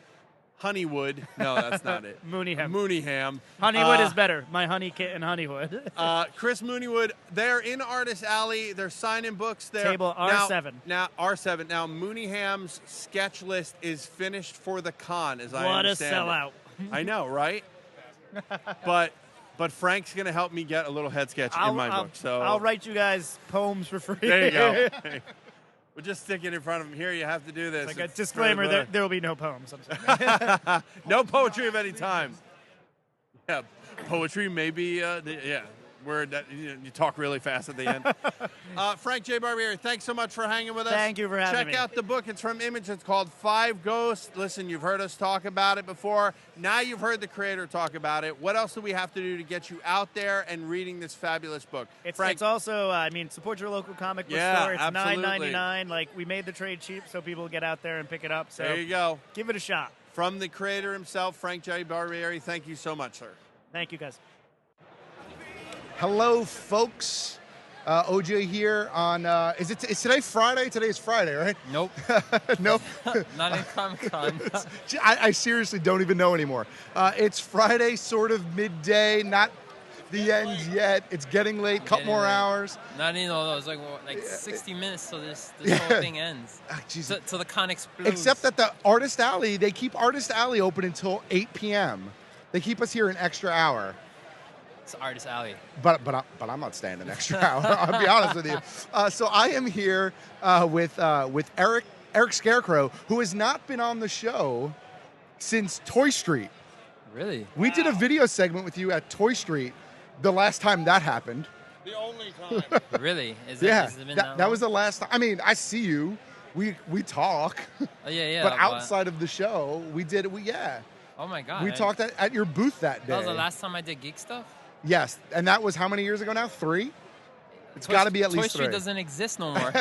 Honeywood. No, that's not it. Mooneyham. Honeywood is better. My honey kitten Honeywood. Chris Mooneywood. They're in Artist Alley. They're signing books there. Table R7. Now R7. Now Mooneyham's sketch list is finished for the con, as I understand. What a sellout. I know, right? But Frank's going to help me get a little head sketch in my book. So I'll write you guys poems for free. There you go. We'll just stick it in front of him. Here, you have to do this. Like a disclaimer, there will be no poems. I'm sorry. No poetry of any time. Yeah, poetry may be, word that you talk really fast at the end. Frank J. Barbieri, thanks so much for hanging with us. Thank you for having me. Check out the book. It's from Image. It's called Five Ghosts. Listen, you've heard us talk about it before. Now you've heard the creator talk about it. What else do we have to do to get you out there and reading this fabulous book? It's also, support your local comic book store. It's $9.99. Like, we made the trade cheap so people get out there and pick it up. So there you go. Give it a shot. From the creator himself, Frank J. Barbieri, thank you so much, sir. Thank you, guys. Hello, folks. OJ here on, is today Friday? Today is Friday, right? Nope. Nope. Not in Comic-Con. I seriously don't even know anymore. It's Friday, sort of midday, not the end yet. It's getting late, couple more hours. Not even all those, like 60 minutes so this whole thing ends. So the con explodes. Except that the Artist Alley, they keep Artist Alley open until 8 p.m. They keep us here an extra hour. It's Artist Alley. But I'm not staying an extra hour. I'll be honest with you. So I am here with Eric Scarecrow, who has not been on the show since Toy Street. Really? We did a video segment with you at Toy Street the last time that happened. The only time. Really? Yeah, Has it been that was the last time. I mean, I see you. We talk. Oh, yeah. But outside of the show, yeah. Oh, my God. We talked at your booth that day. That was the last time I did Geek Stuff? Yes, and that was how many years ago now? 3? It's got to be at least 3. Toy Street doesn't exist no more.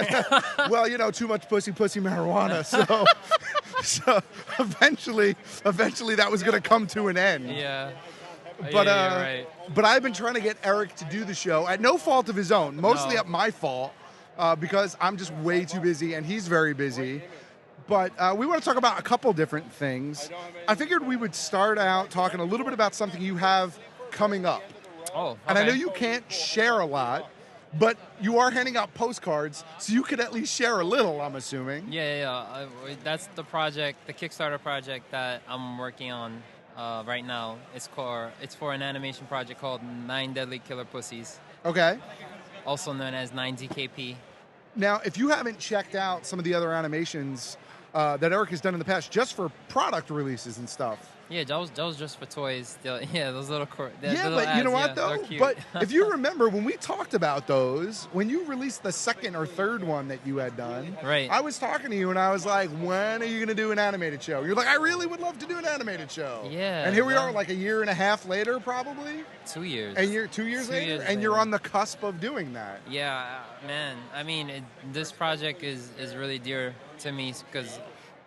Well, too much pussy marijuana. So eventually that was going to come to an end. Yeah. But yeah, you're right. But I've been trying to get Eric to do the show at no fault of his own, mostly at my fault, because I'm just way too busy and he's very busy. But we want to talk about a couple different things. I figured we would start out talking a little bit about something you have coming up. Oh, okay. And I know you can't share a lot, but you are handing out postcards, so you could at least share a little, I'm assuming. Yeah. That's the project, the Kickstarter project that I'm working on right now. It's for an animation project called 9 Deadly Killer Pussies. Okay. Also known as 9DKP. Now, if you haven't checked out some of the other animations that Eric has done in the past, just for product releases and stuff. Yeah, that was just for toys. Those little Yeah, but you know what, though? But if you remember, when we talked about those, when you released the second or third one that you had done, right? I was talking to you, and I was like, when are you going to do an animated show? You're like, I really would love to do an animated show. Yeah. And here we are, like a year and a half later, probably? 2 years. And you're 2 years later? And you're on the cusp of doing that. Yeah, man. I mean, this project is really dear to me because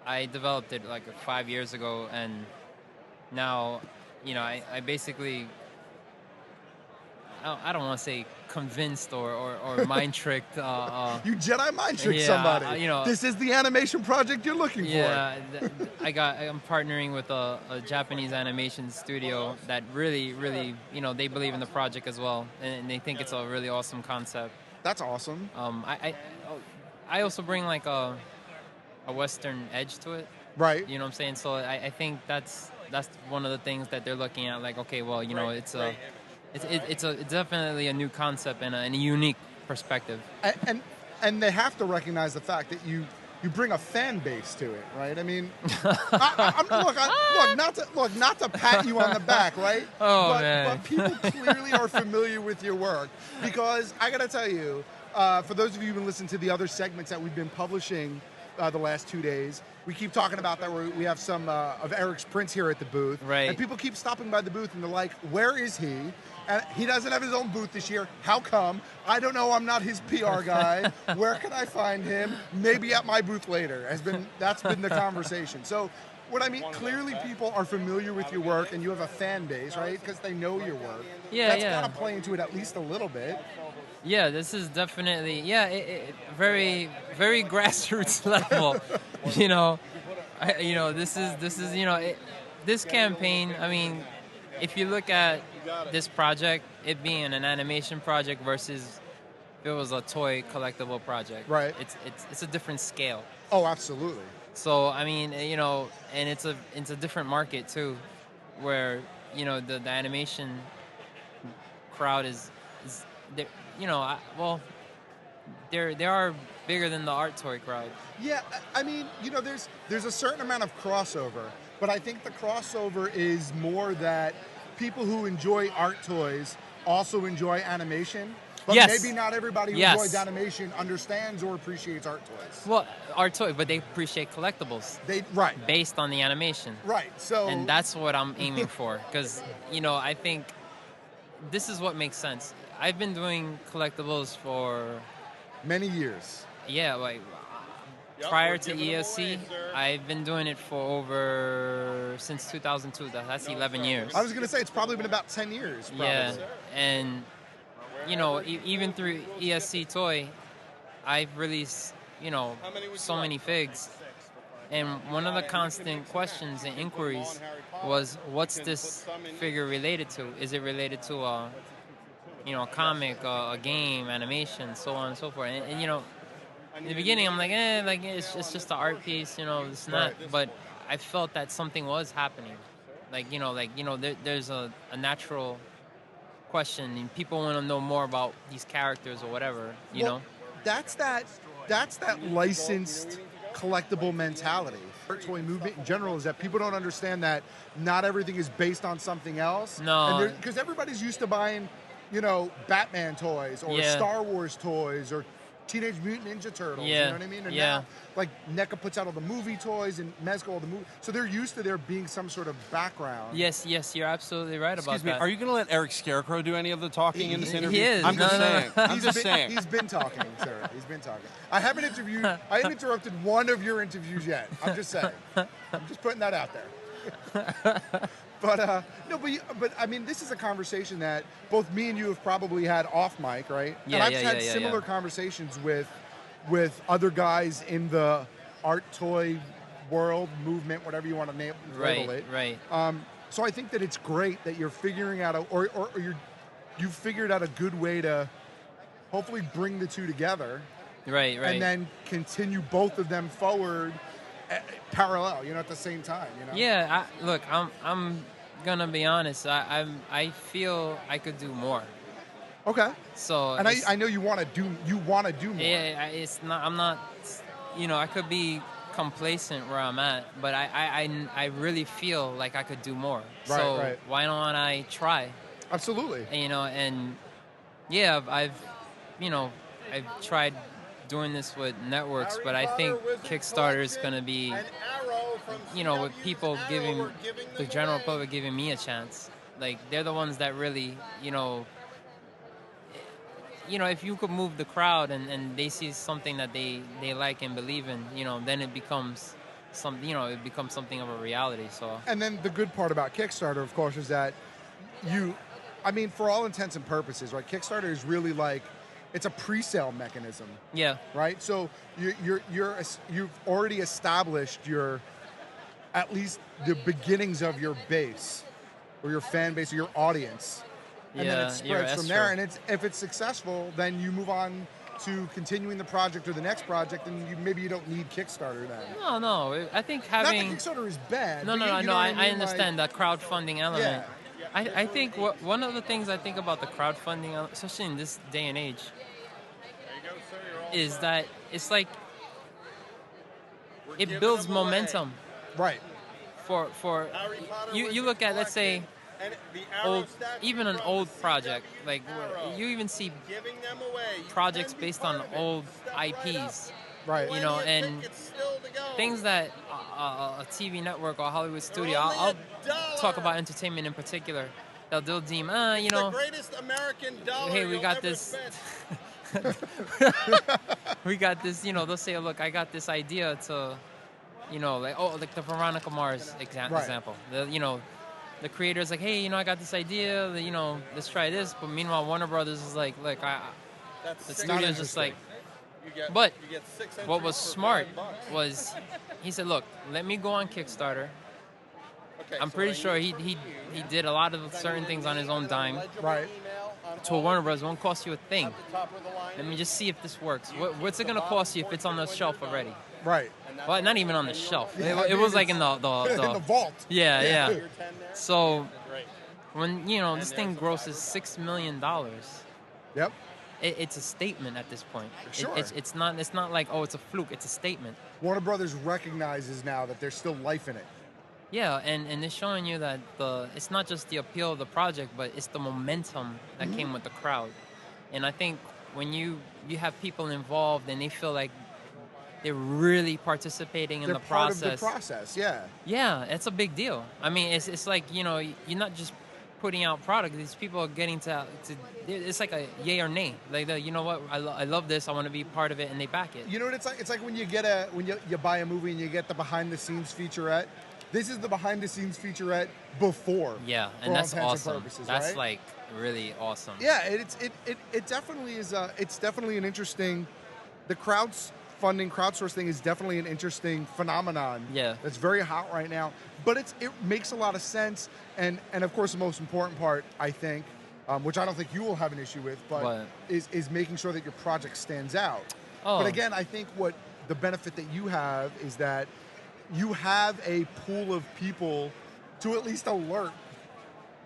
I developed it like 5 years ago, and now, I basically, I don't want to say convinced or mind tricked. You Jedi mind tricked somebody. This is the animation project you're looking for. Yeah, I'm partnering with a Japanese animation studio that really, really, they believe in the project as well, and they think it's a really awesome concept. That's awesome. I also bring like a Western edge to it. Right. You know what I'm saying? So I think that's one of the things that they're looking at. Like, okay, well, it's definitely a new concept and a unique perspective. And they have to recognize the fact that you bring a fan base to it, right? I mean, not to pat you on the back, right? Man. But people clearly are familiar with your work because I got to tell you, for those of you who've been listening to the other segments that we've been publishing the last 2 days, we keep talking about that. We have some of Eric's prints here at the booth. Right. And people keep stopping by the booth and they're like, where is he? And he doesn't have his own booth this year. How come? I don't know. I'm not his PR guy. Where can I find him? Maybe at my booth later. That's been the conversation. So what I mean, clearly people are familiar with your work and you have a fan base, right? Because they know your work. That's got to play into it at least a little bit. Yeah, this is definitely very, very grassroots level. This campaign. I mean, if you look at this project, it being an animation project versus if it was a toy collectible project, right? It's a different scale. Oh, absolutely. So I mean, and it's a different market too, where the animation crowd is there. They are bigger than the art toy crowd. Yeah, I mean, there's a certain amount of crossover, but I think the crossover is more that people who enjoy art toys also enjoy animation. But maybe not everybody who enjoys animation understands or appreciates art toys. Well, art toy, but they appreciate collectibles. Based on the animation. Right. So. And that's what I'm aiming for, because I think this is what makes sense. I've been doing collectibles for many years. Yeah, like prior to ESC, I've been doing it for since 2002. That's 11 years. I was going to say it's probably been about 10 years. Probably. Yeah, and even through ESC Toy, I've released so many figs. And one of the constant questions and inquiries was, what's this figure related to? Is it related to a comic, a game, animation, so on and so forth? And in the beginning, I'm like, it's just an art piece, it's not. But I felt that something was happening. There's a natural question, and people want to know more about these characters or whatever, you know? That's that licensed collectible mentality. Toy movement in general is that people don't understand that not everything is based on something else. No. Because everybody's used to buying, Batman toys or Star Wars toys or Teenage Mutant Ninja Turtles. You know what I mean? And now, like, NECA puts out all the movie toys and Mezco all the movie. So they're used to there being some sort of background. Yes, you're absolutely right about Excuse me, that. are you going to let Eric Scarecrow do any of the talking in this interview? He is. I'm just saying. I'm just saying. He's been talking, sir. He's been talking. I haven't interrupted one of your interviews yet. I'm just saying. I'm just putting that out there. But I mean, this is a conversation that both me and you have probably had off mic, right? And I've had similar conversations with other guys in the art toy world, movement, whatever you want to label it. Right. So I think that it's great that you're figuring out you've figured out a good way to hopefully bring the two together. Right. And then continue both of them forward parallel, at the same time, Yeah, look, I'm gonna be honest. I feel I could do more. Okay. So, and I know you want to do more. Yeah, it's not. I'm not. I could be complacent where I'm at, but I really feel like I could do more. Right. Why don't I try? Absolutely. And yeah, I've tried doing this with networks, but I think Kickstarter is going to be, with people giving, the general public giving me a chance. Like, they're the ones that really, if you could move the crowd and they see something that they like and believe in, then it becomes something of a reality. So. And then the good part about Kickstarter, of course, is that for all intents and purposes, right? Kickstarter is really like, it's a pre-sale mechanism. Yeah. Right. So you've already established at least the beginnings of your base, or your fan base, or your audience, and then it spreads from there. And if it's successful, then you move on to continuing the project or the next project, and maybe you don't need Kickstarter then. No. I think having not that Kickstarter is bad. No. I understand that crowdfunding element. Yeah. I think one of the things I think about the crowdfunding, especially in this day and age, is that it's like it builds momentum. Right. For you look at, let's say, even an old project, like you even see projects based on old IPs. Right. And things that a TV network or a Hollywood studio, I'll talk about entertainment in particular, they'll deem, the greatest American dollar. Hey, we got this. We got this, they'll say, look, I got this idea to, like the Veronica Mars example. The creator's like, hey, I got this idea, let's try this. But meanwhile, Warner Brothers is like, look, the studio's just like, but what was smart was he said, look, let me go on Kickstarter. I'm pretty sure he did a lot of certain things on his own dime. Right. To Warner Bros. Won't cost you a thing. Let me just see if this works. What's it going to cost you if it's on the shelf already? Right. Well, not even on the shelf. It was like in the in the vault. Yeah. So when this thing grosses $6 million. Yep. It's a statement at this point. Sure. It's not like, it's a fluke. It's a statement. Warner Brothers recognizes now that there's still life in it. Yeah, and it's showing you that it's not just the appeal of the project, but it's the momentum that came with the crowd. And I think when you have people involved and they feel like they're really participating in the process. They're part of the process, yeah. Yeah, it's a big deal. I mean, it's like, you're not just putting out product. These people are getting to it's like a yay or nay. Like, you know what, I love this, I want to be part of it, and they back it. You know what it's like? It's like when you you buy a movie and you get the behind-the-scenes featurette. This is the behind-the-scenes featurette before. Yeah, and that's awesome. Purposes, that's right? like really awesome. Yeah, it definitely is. It's definitely an interesting. The crowdsource thing is definitely an interesting phenomenon. Yeah, that's very hot right now. But it makes a lot of sense, and of course the most important part, I think, which I don't think you will have an issue with, but is making sure that your project stands out. Oh. But again, I think what the benefit that you have is that you have a pool of people to at least alert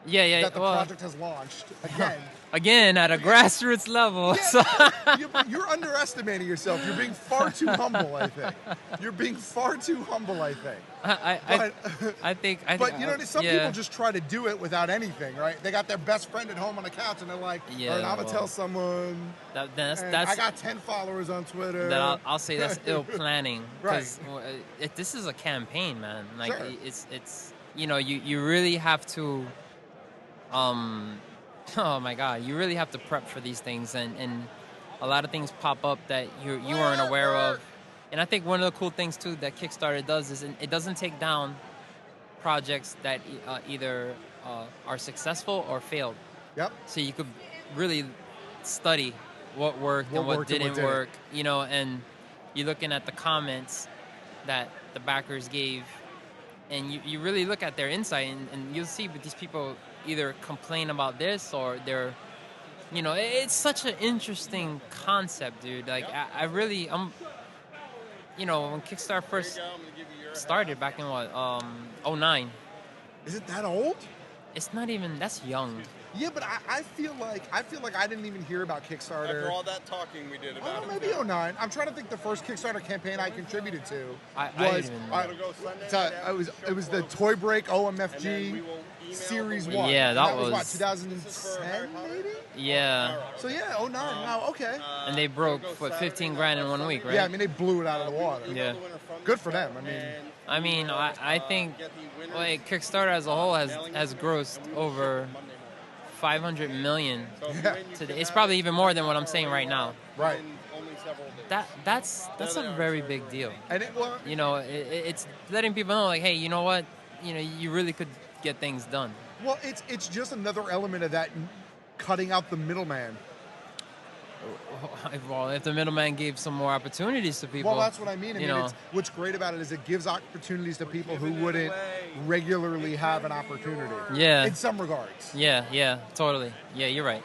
that the project has launched again. Again, at a grassroots level. Yeah, you're underestimating yourself. You're being far too humble, I think. You're being far too humble, I think. I think. But you know, some people just try to do it without anything, right? They got their best friend at home on the couch, and they're like, "All right, I'm gonna tell someone." That's I got 10 followers on Twitter. That I'll say that's ill planning, Right. because this is a campaign, man. Like Sure. it's you know, you really have to. Oh my God, you really have to prep for these things, and a lot of things pop up that you weren't aware of. And I think one of the cool things too that Kickstarter does is it doesn't take down projects that either are successful or failed. Yep. So you could really study what worked and what didn't work, you know, and you're looking at the comments that the backers gave, and you really look at their insight, and you'll see, but these people either complain about this or they're, you know, it's such an interesting concept, dude. Like, I'm, you know, when Kickstarter first started back in what, 09. Is it that old? It's not even, that's young. Yeah, but I feel like I didn't even hear about Kickstarter. After all that talking we did about it. Maybe 09. I'm trying to think the first Kickstarter campaign I contributed to it was the Toy Break OMFG Series 1. Yeah, that was what, 2010 maybe? Yeah. So yeah, 09. Wow, okay. And they broke what, 15 grand in 1 week, right? Yeah, I mean they blew it out of the water. Yeah. Good for them. I think like Kickstarter as a whole has grossed over 500 million today. It's probably even more than what I'm saying right now. Right. That's a very big deal. And you know, it's letting people know, like, hey, you know what? You know, you really could get things done. Well, it's just another element of that, cutting out the middleman. Well, if the middleman gave some more opportunities to people. Well, that's what I mean. What's great about it is it gives opportunities to people who wouldn't regularly have an opportunity. Yeah. In some regards. Yeah, totally. Yeah, you're right.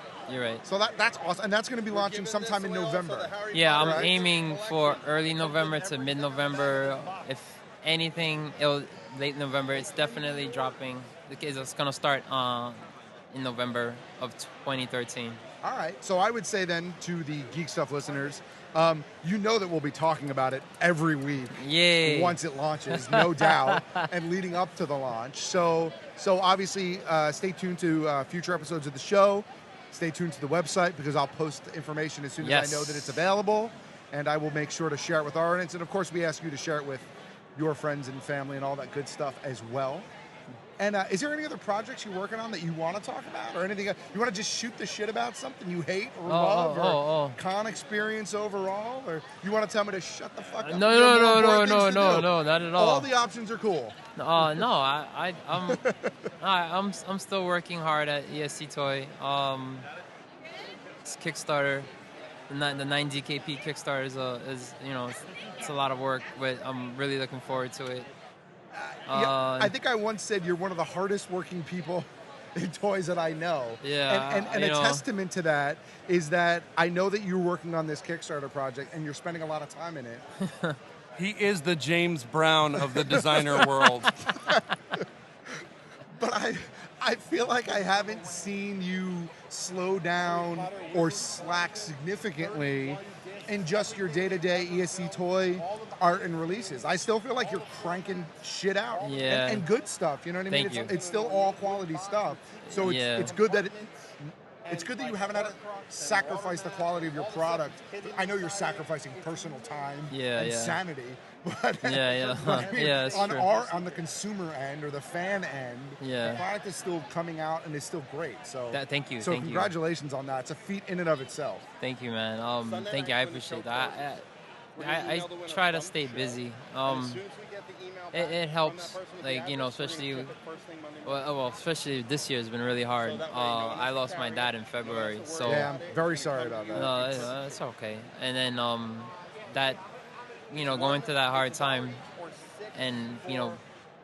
So that's awesome. And that's going to be launching sometime in November. Yeah, I'm aiming for early November to mid-November. If anything, late November. It's definitely dropping. It's going to start in November of 2013. All right. So I would say then to the Geek Stuff listeners, you know that we'll be talking about it every week. Yay. Once it launches, no doubt, and leading up to the launch. So obviously, stay tuned to future episodes of the show. Stay tuned to the website because I'll post information as soon as I know that it's available, and I will make sure to share it with our audience. And of course, we ask you to share it with your friends and family and all that good stuff as well. And is there any other projects you're working on that you want to talk about, or anything you want to just shoot the shit about, something you hate or love, or con experience overall, or you want to tell me to shut the fuck up? No, not at all. All the options are cool. I'm still working hard at ESC Toy. It's Kickstarter. The 9DKP Kickstarter is it's a lot of work, but I'm really looking forward to it. I think I once said you're one of the hardest working people in toys that I know. Yeah. And a testament to that is that I know that you're working on this Kickstarter project and you're spending a lot of time in it. He is the James Brown of the designer world. But I feel like I haven't seen you slow down or slack significantly in just your day-to-day ESC Toy art and releases. I still feel like you're cranking shit out. Yeah. And good stuff, you know what I mean? Thank you. It's still all quality stuff. So it's good that it's good that you haven't had to sacrifice the quality of your product. I know you're sacrificing personal time and sanity, but, but I mean, on the consumer end or the fan end, the product is still coming out and is still great. So thank you. So congratulations on that. It's a feat in and of itself. Thank you, man. Thank you. I appreciate that. I try to stay busy. It helps, like, especially especially this year has been really hard. I lost my dad in February, so yeah, I'm very sorry about that. No, it's okay. And then that, going through that hard time, and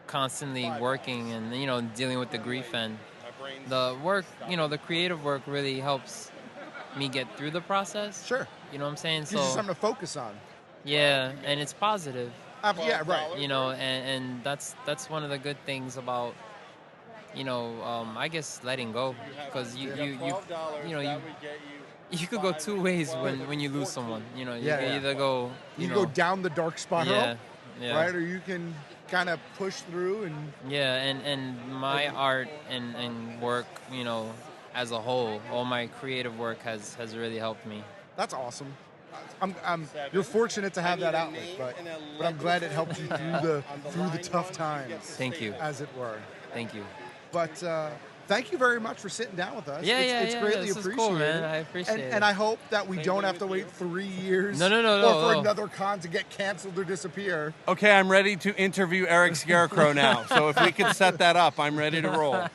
constantly working and dealing with the grief and the work, the creative work really helps me get through the process. Sure. You know what I'm saying? Gives you something to focus on. Yeah, and it's positive. Yeah, right. And that's one of the good things about, I guess letting go, because you could go two ways when you lose someone. You can either go you go down the dark spiral, yeah. right, or you can kind of push through and and my art and work, as a whole, all my creative work has really helped me. That's awesome. You're fortunate to have that outlet, but I'm glad it helped you through the tough times. Thank you, as it were. Thank you. But thank you very much for sitting down with us. It's Yeah, greatly this appreciated. is cool, man. I appreciate it. And I hope that we don't have to wait 3 years No, or for another con to get canceled or disappear. Okay, I'm ready to interview Eric Scarecrow now. So if we could set that up, I'm ready to roll.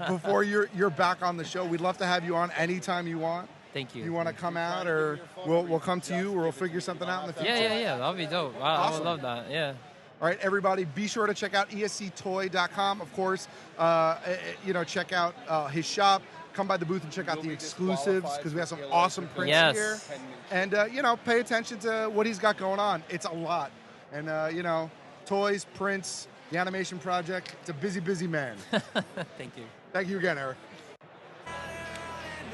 Before you're back on the show, we'd love to have you on anytime you want. Thank you. You want to come out, or we'll come to you, or we'll figure something out in the future? Yeah. That'll be dope. I would love that. Yeah. All right, everybody, be sure to check out esctoy.com. Of course, check out his shop. Come by the booth and check out the exclusives, because we have some awesome prints here. And, pay attention to what he's got going on. It's a lot. And, toys, prints, the animation project. It's a busy, busy man. Thank you. Thank you again, Eric.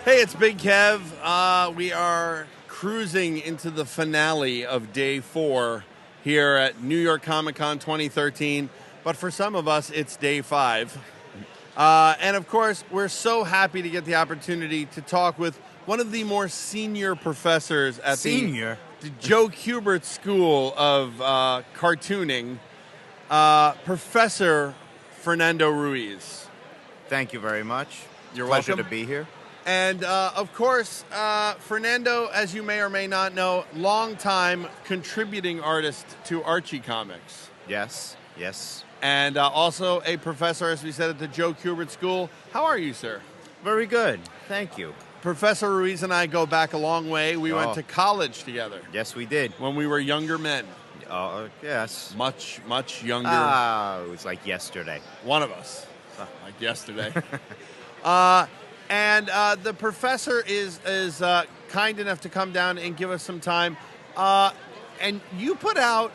Hey, it's Big Kev. We are cruising into the finale of Day 4 here at New York Comic Con 2013. But for some of us, it's Day 5. And of course, we're so happy to get the opportunity to talk with one of the more senior professors at the Joe Kubert School of Cartooning, Professor Fernando Ruiz. Thank you very much. You're Pleasure welcome. to be here. And, of course, Fernando, as you may or may not know, longtime contributing artist to Archie Comics. Yes. And also a professor, as we said, at the Joe Kubert School. How are you, sir? Very good. Thank you. Professor Ruiz and I go back a long way. We went to college together. Yes, we did. When we were younger men. Yes. Much, much younger. It was like yesterday. One of us. Like yesterday. And the professor is kind enough to come down and give us some time. And you put out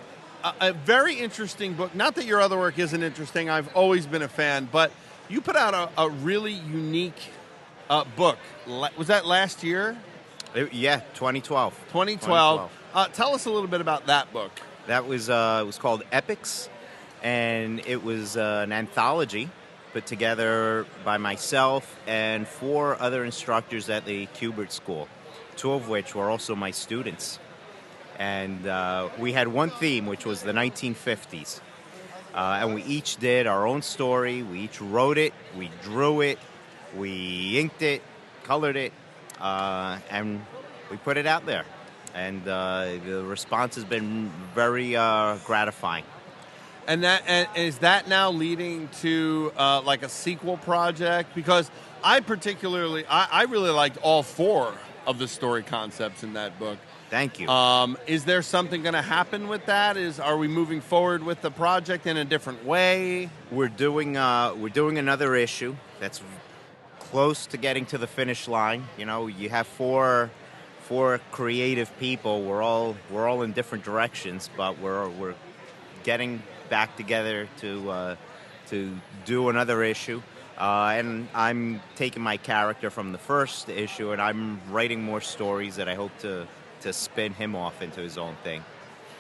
a very interesting book. Not that your other work isn't interesting. I've always been a fan. But you put out a really unique book. Was that last year? 2012. 2012. Tell us a little bit about that book. That was it was called Epics, and it was an anthology put together by myself and 4 other instructors at the Kubert School, 2 of which were also my students. And we had one theme, which was the 1950s. And we each did our own story. We each wrote it, we drew it, we inked it, colored it, and we put it out there. And the response has been very gratifying. And is that now leading to like a sequel project? Because I really liked all 4 of the story concepts in that book. Thank you. Is there something going to happen with that? Are we moving forward with the project in a different way? We're doing another issue that's close to getting to the finish line. You have 4 creative people. We're all in different directions, but we're getting back together to do another issue. And I'm taking my character from the first issue, and I'm writing more stories that I hope to spin him off into his own thing.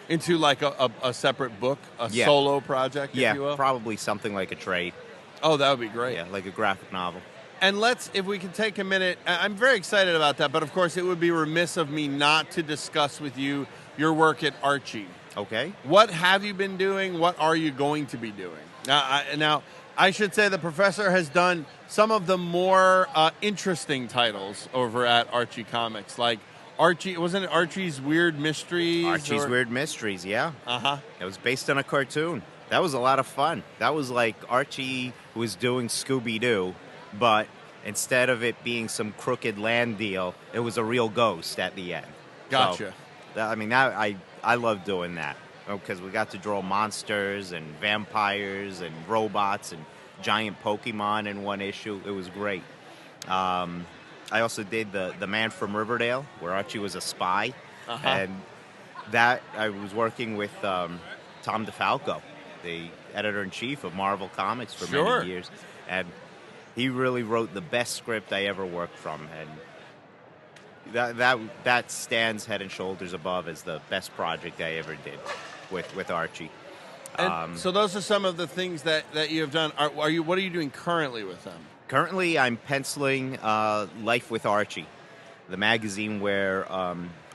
Into like a separate book, solo project, if you will? Probably something like a trade. Oh, that would be great. Yeah, like a graphic novel. And if we can take a minute, I'm very excited about that, but of course it would be remiss of me not to discuss with you your work at Archie. Okay. What have you been doing? What are you going to be doing? Now, I should say the professor has done some of the more interesting titles over at Archie Comics, like Archie, wasn't it Archie's Weird Mysteries? Archie's Weird Mysteries, yeah. Uh-huh. It was based on a cartoon. That was a lot of fun. That was like Archie was doing Scooby-Doo, but instead of it being some crooked land deal, it was a real ghost at the end. Gotcha. So, I love doing that because we got to draw monsters and vampires and robots and giant Pokemon in one issue. It was great. I also did the Man from Riverdale, where Archie was a spy, and that I was working with Tom DeFalco, the editor-in-chief of Marvel Comics for Sure. many years. And he really wrote the best script I ever worked from. And that stands head and shoulders above as the best project I ever did with Archie. And so those are some of the things that you have done. What are you doing currently with them? Currently, I'm penciling Life with Archie, the magazine where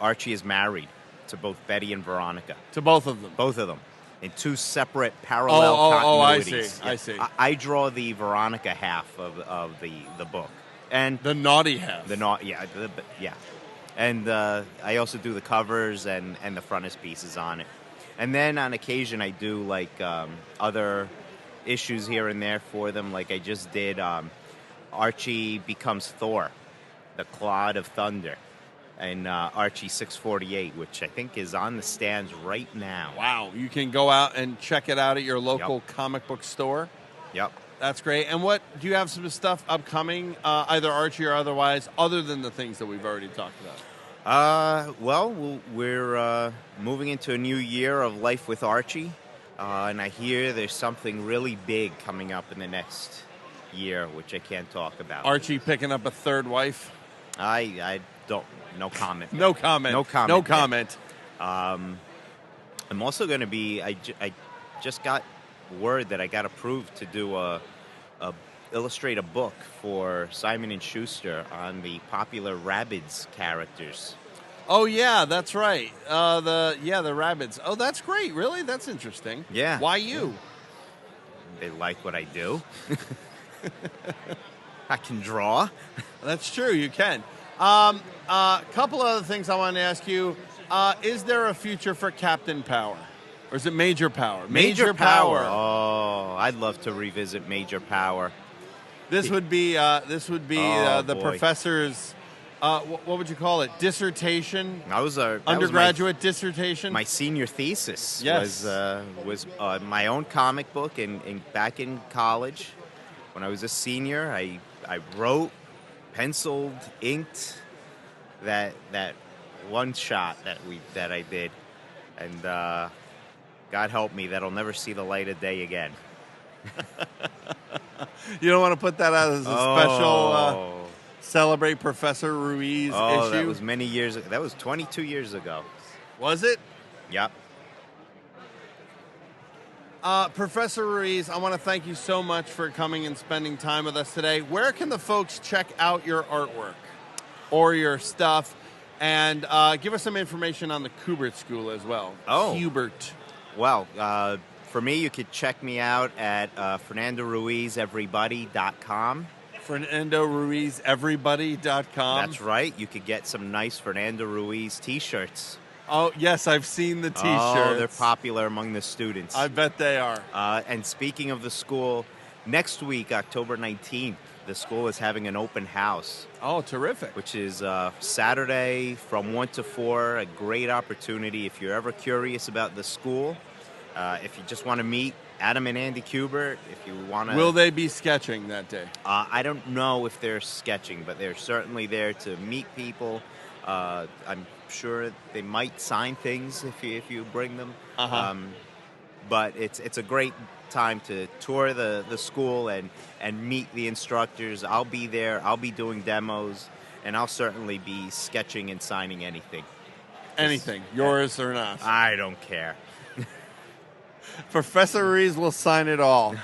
Archie is married to both Betty and Veronica. To both of them? Both of them. In two separate parallel continuities. I see. I draw the Veronica half of the book. And the naughty half. Yeah. And I also do the covers and the frontispieces on it. And then on occasion I do like other issues here and there for them. Like I just did Archie Becomes Thor, the Clod of Thunder, and Archie 648, which I think is on the stands right now. Wow. You can go out and check it out at your local comic book store. Yep. That's great. And do you have some stuff upcoming, either Archie or otherwise, other than the things that we've already talked about? Well, we're moving into a new year of Life with Archie, and I hear there's something really big coming up in the next year, which I can't talk about. Archie picking up a third wife? I don't. No comment. No comment. No comment. No comment. I'm also going to be. I just got word that I got approved to do illustrate a book for Simon & Schuster on the popular Rabbids characters. Oh yeah, that's right. The Rabbids. Oh, that's great. Really, that's interesting. Yeah. Why you? They like what I do. I can draw. That's true. You can. A couple other things I wanted to ask you. Is there a future for Captain Power? Or is it Major Power? Major Power. Oh, I'd love to revisit Major Power. This would be the boy. professor's, what would you call it? Dissertation? That was undergraduate dissertation? My senior thesis. Yes. was my own comic book back in college. When I was a senior, I wrote, penciled, inked that one shot that I did, and God help me, that'll never see the light of day again. You don't want to put that out as a special celebrate Professor Ruiz issue? That was many years ago. That was 22 years ago. Was it? Yep. Professor Ruiz, I want to thank you so much for coming and spending time with us today. Where can the folks check out your artwork or your stuff? And give us some information on the Kubert School as well. Oh. Kubert. Well, for me, you could check me out at FernandoRuizEverybody.com. FernandoRuizEverybody.com. That's right. You could get some nice Fernando Ruiz T-shirts. Oh, yes, I've seen the T-shirts. Oh, they're popular among the students. I bet they are. And speaking of the school, next week, October 19th, the school is having an open house. Oh, terrific. Which is Saturday from 1 to 4, a great opportunity if you're ever curious about the school. If you just want to meet Adam and Andy Kubert, if you want to... Will they be sketching that day? I don't know if they're sketching, but they're certainly there to meet people. I'm sure they might sign things if you bring them. But it's a great time to tour the school and meet the instructors. I'll be there. I'll be doing demos, and I'll certainly be sketching and signing anything. Anything, yours or not. I don't care. Professor Ruiz will sign it all.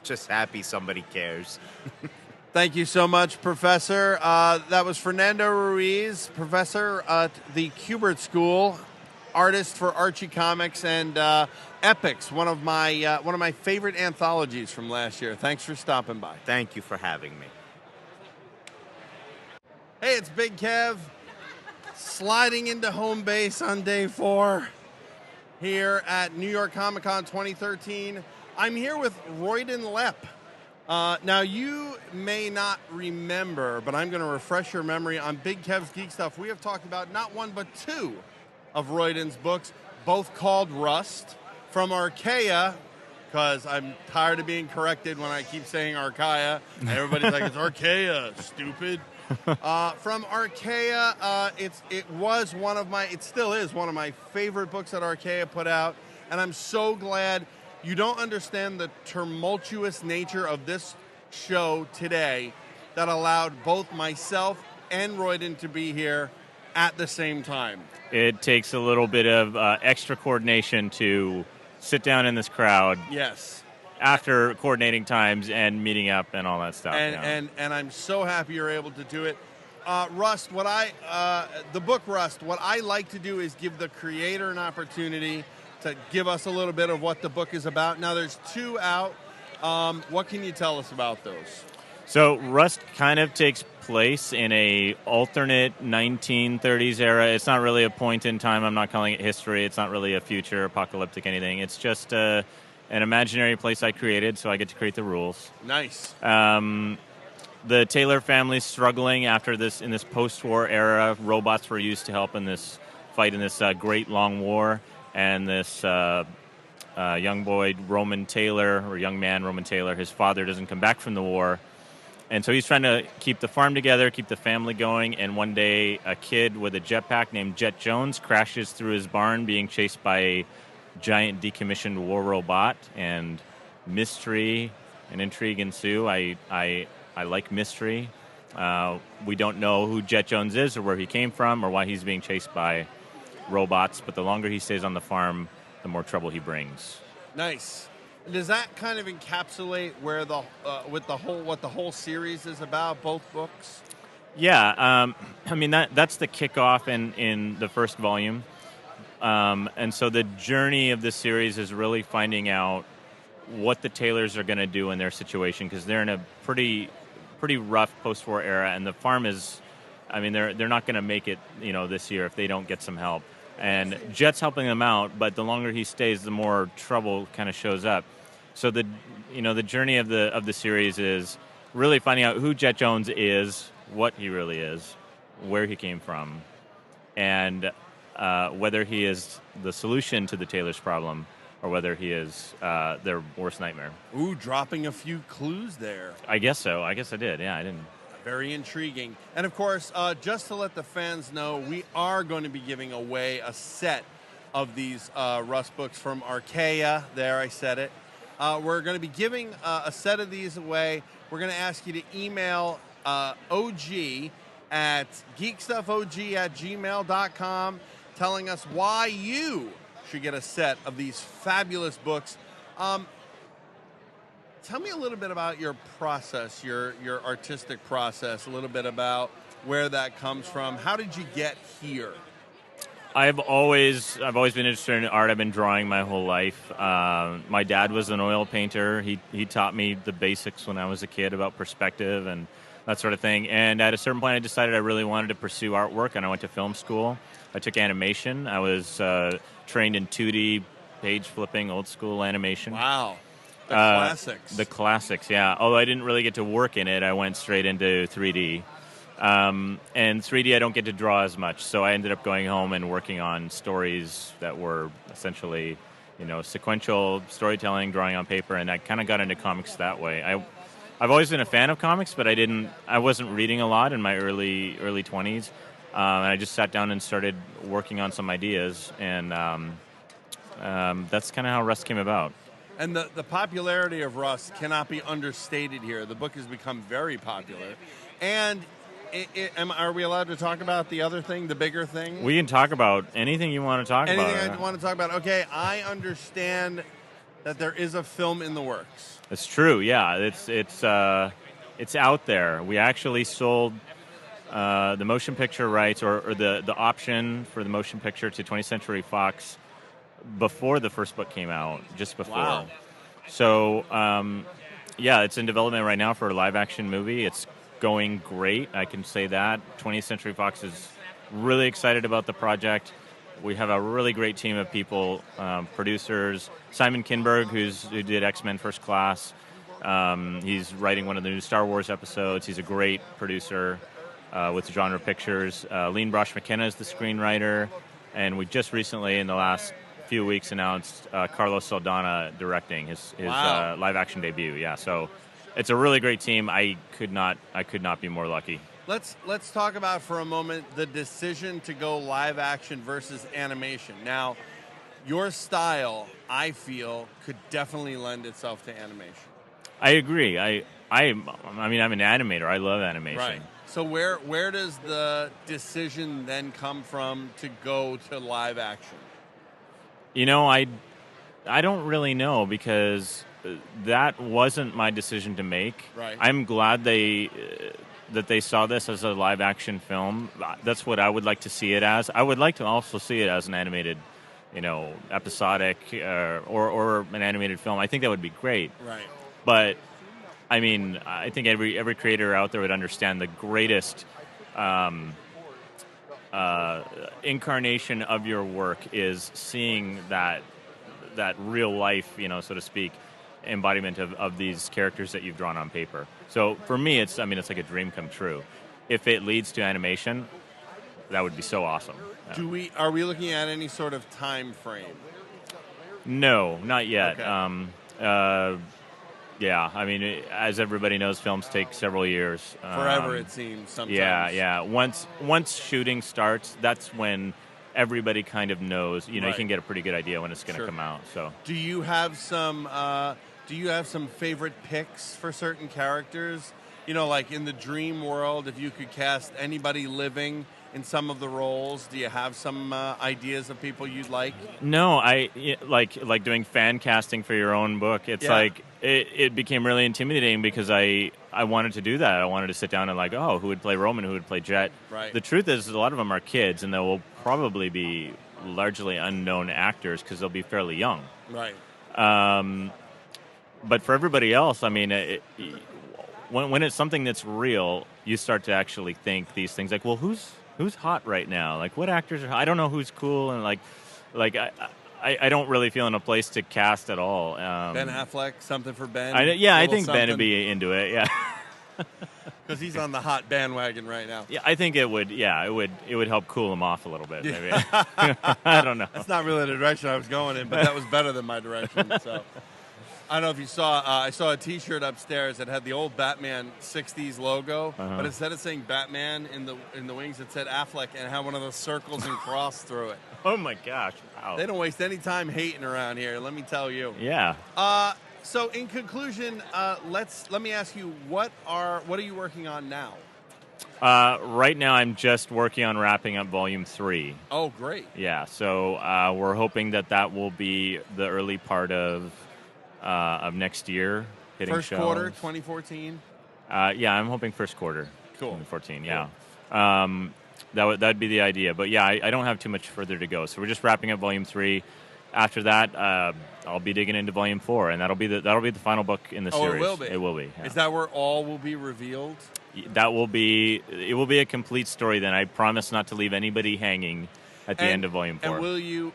Just happy somebody cares. Thank you so much, Professor. That was Fernando Ruiz, professor at the Kubert School, artist for Archie Comics and Epics, one of my favorite anthologies from last year. Thanks for stopping by. Thank you for having me. Hey, it's Big Kev, sliding into home base on day 4 here at New York Comic Con 2013. I'm here with Royden Lepp. Now, you may not remember, but I'm going to refresh your memory on Big Kev's Geek Stuff. We have talked about not one, but 2 of Royden's books, both called Rust, from Archaea, because I'm tired of being corrected when I keep saying Archaea. And everybody's like, it's Archaea, stupid. From Archaea, it still is one of my favorite books that Archaea put out, and I'm so glad You don't understand the tumultuous nature of this show today that allowed both myself and Royden to be here at the same time. It takes a little bit of extra coordination to sit down in this crowd. Yes. After coordinating times and meeting up and all that stuff. And I'm so happy you're able to do it. Rust, the book Rust, what I like to do is give the creator an opportunity to give us a little bit of what the book is about. Now, there's 2 out. What can you tell us about those? So Rust kind of takes place in a alternate 1930s era. It's not really a point in time. I'm not calling it history. It's not really a future apocalyptic anything. It's just an imaginary place I created, so I get to create the rules. Nice. The Taylor family's struggling after this in this post-war era. Robots were used to help in this fight in this great long war, and this young boy Roman Taylor, or young man Roman Taylor, his father doesn't come back from the war, and so he's trying to keep the farm together, keep the family going. And one day, a kid with a jetpack named Jet Jones crashes through his barn, being chased by a giant decommissioned war robot, and mystery and intrigue ensue. I like mystery. We don't know who Jet Jones is or where he came from or why he's being chased by robots, but the longer he stays on the farm, the more trouble he brings. Nice. Does that kind of encapsulate where what the whole series is about, both books? Yeah, I mean that's the kickoff in the first volume, and so the journey of this series is really finding out what the Taylors are going to do in their situation, because they're in a pretty rough post-war era, and the farm is, I mean, they're not going to make it, this year if they don't get some help. And Jet's helping them out, but the longer he stays, the more trouble kind of shows up. So the journey of the series is really finding out who Jet Jones is, what he really is, where he came from, and whether he is the solution to the Taylor's problem or whether he is their worst nightmare. Ooh, dropping a few clues there. I guess so. I guess I did. Yeah, I didn't. Very intriguing. And of course, just to let the fans know, we are going to be giving away a set of these Rust books from Archaea. There, I said it. We're going to be giving a set of these away. We're going to ask you to email OG at geekstuffog@gmail.com telling us why you should get a set of these fabulous books. Tell me a little bit about your process, your artistic process, a little bit about where that comes from. How did you get here? I've always been interested in art. I've been drawing my whole life. My dad was an oil painter. He taught me the basics when I was a kid about perspective and that sort of thing. And at a certain point, I decided I really wanted to pursue artwork, and I went to film school. I took animation. I was trained in 2D, page flipping, old school animation. Wow. The classics. The classics, yeah. Although I didn't really get to work in it, I went straight into 3D. And 3D I don't get to draw as much, so I ended up going home and working on stories that were essentially, sequential storytelling, drawing on paper, and I kind of got into comics that way. I've always been a fan of comics, but I wasn't reading a lot in my early 20s. And I just sat down and started working on some ideas, and that's kind of how Rust came about. And the popularity of Rust cannot be understated here. The book has become very popular. And are we allowed to talk about the other thing, the bigger thing? We can talk about anything you want to talk about. Anything I want to talk about. Okay, I understand that there is a film in the works. It's true, yeah. It's out there. We actually sold the motion picture rights or the option for the motion picture to 20th Century Fox before the first book came out, just before. Wow. So, it's in development right now for a live-action movie. It's going great, I can say that. 20th Century Fox is really excited about the project. We have a really great team of people, producers. Simon Kinberg, who did X-Men First Class. He's writing one of the new Star Wars episodes. He's a great producer with Genre Pictures. Lean Brosh McKenna is the screenwriter. And we just recently, in the last few weeks, announced Carlos Saldana directing his Wow. live-action debut. Yeah, so it's a really great team. I could not be more lucky. Let's talk about for a moment the decision to go live action versus animation. Now, your style, I feel, could definitely lend itself to animation. I agree. I mean, I'm an animator. I love animation. Right. So where does the decision then come from to go to live action? You know, I don't really know because that wasn't my decision to make. Right. I'm glad that they saw this as a live action film. That's what I would like to see it as. I would like to also see it as an animated, episodic or an animated film. I think that would be great. Right. But I mean, I think every creator out there would understand the greatest incarnation of your work is seeing that real life, so to speak, embodiment of these characters that you've drawn on paper. So for me, it's like a dream come true. If it leads to animation, that would be so awesome. Yeah. Are we looking at any sort of time frame? No, not yet. Okay. Yeah, I mean, as everybody knows, films take several years. Forever, it seems, sometimes. Yeah. Once shooting starts, that's when everybody kind of knows. You Right. can get a pretty good idea when it's going to come out. So, Do you have some favorite picks for certain characters? Like in the dream world, if you could cast anybody living in some of the roles, do you have some ideas of people you'd like? no, like doing fan casting for your own book. It's like it became really intimidating because I wanted to do that. I wanted to sit down and who would play Roman, who would play Jet. Right. The truth is, a lot of them are kids, and they will probably be largely unknown actors because they'll be fairly young. Right. But for everybody else, I mean, when it's something that's real, you start to actually think these things like, well, who's hot right now? Like, what actors are hot? I don't know who's cool, and I don't really feel in a place to cast at all. Ben Affleck, something for Ben? I think Ben would be into it, yeah. Because he's on the hot bandwagon right now. Yeah, I think it would help cool him off a little bit, maybe. I don't know. That's not really the direction I was going in, but that was better than my direction, so... I don't know if you saw, I saw a T-shirt upstairs that had the old Batman 60s logo, but instead of saying Batman in the wings, it said Affleck and had one of those circles and cross through it. Oh my gosh! Wow. They don't waste any time hating around here. Let me tell you. Yeah. So in conclusion, let me ask you, what are you working on now? Right now, I'm just working on wrapping up Volume 3. Oh, great! Yeah. So we're hoping that will be the early part of next year, hitting First shelves. quarter 2014. Yeah, I'm hoping first quarter. Cool. 2014. Yeah. That'd be the idea, but yeah, I don't have too much further to go. So we're just wrapping up Volume 3. After that, I'll be digging into Volume 4, and that'll be the final book in the series. It will be. It will be. Yeah. Is that where all will be revealed? It will be a complete story. Then I promise not to leave anybody hanging at the end of Volume 4.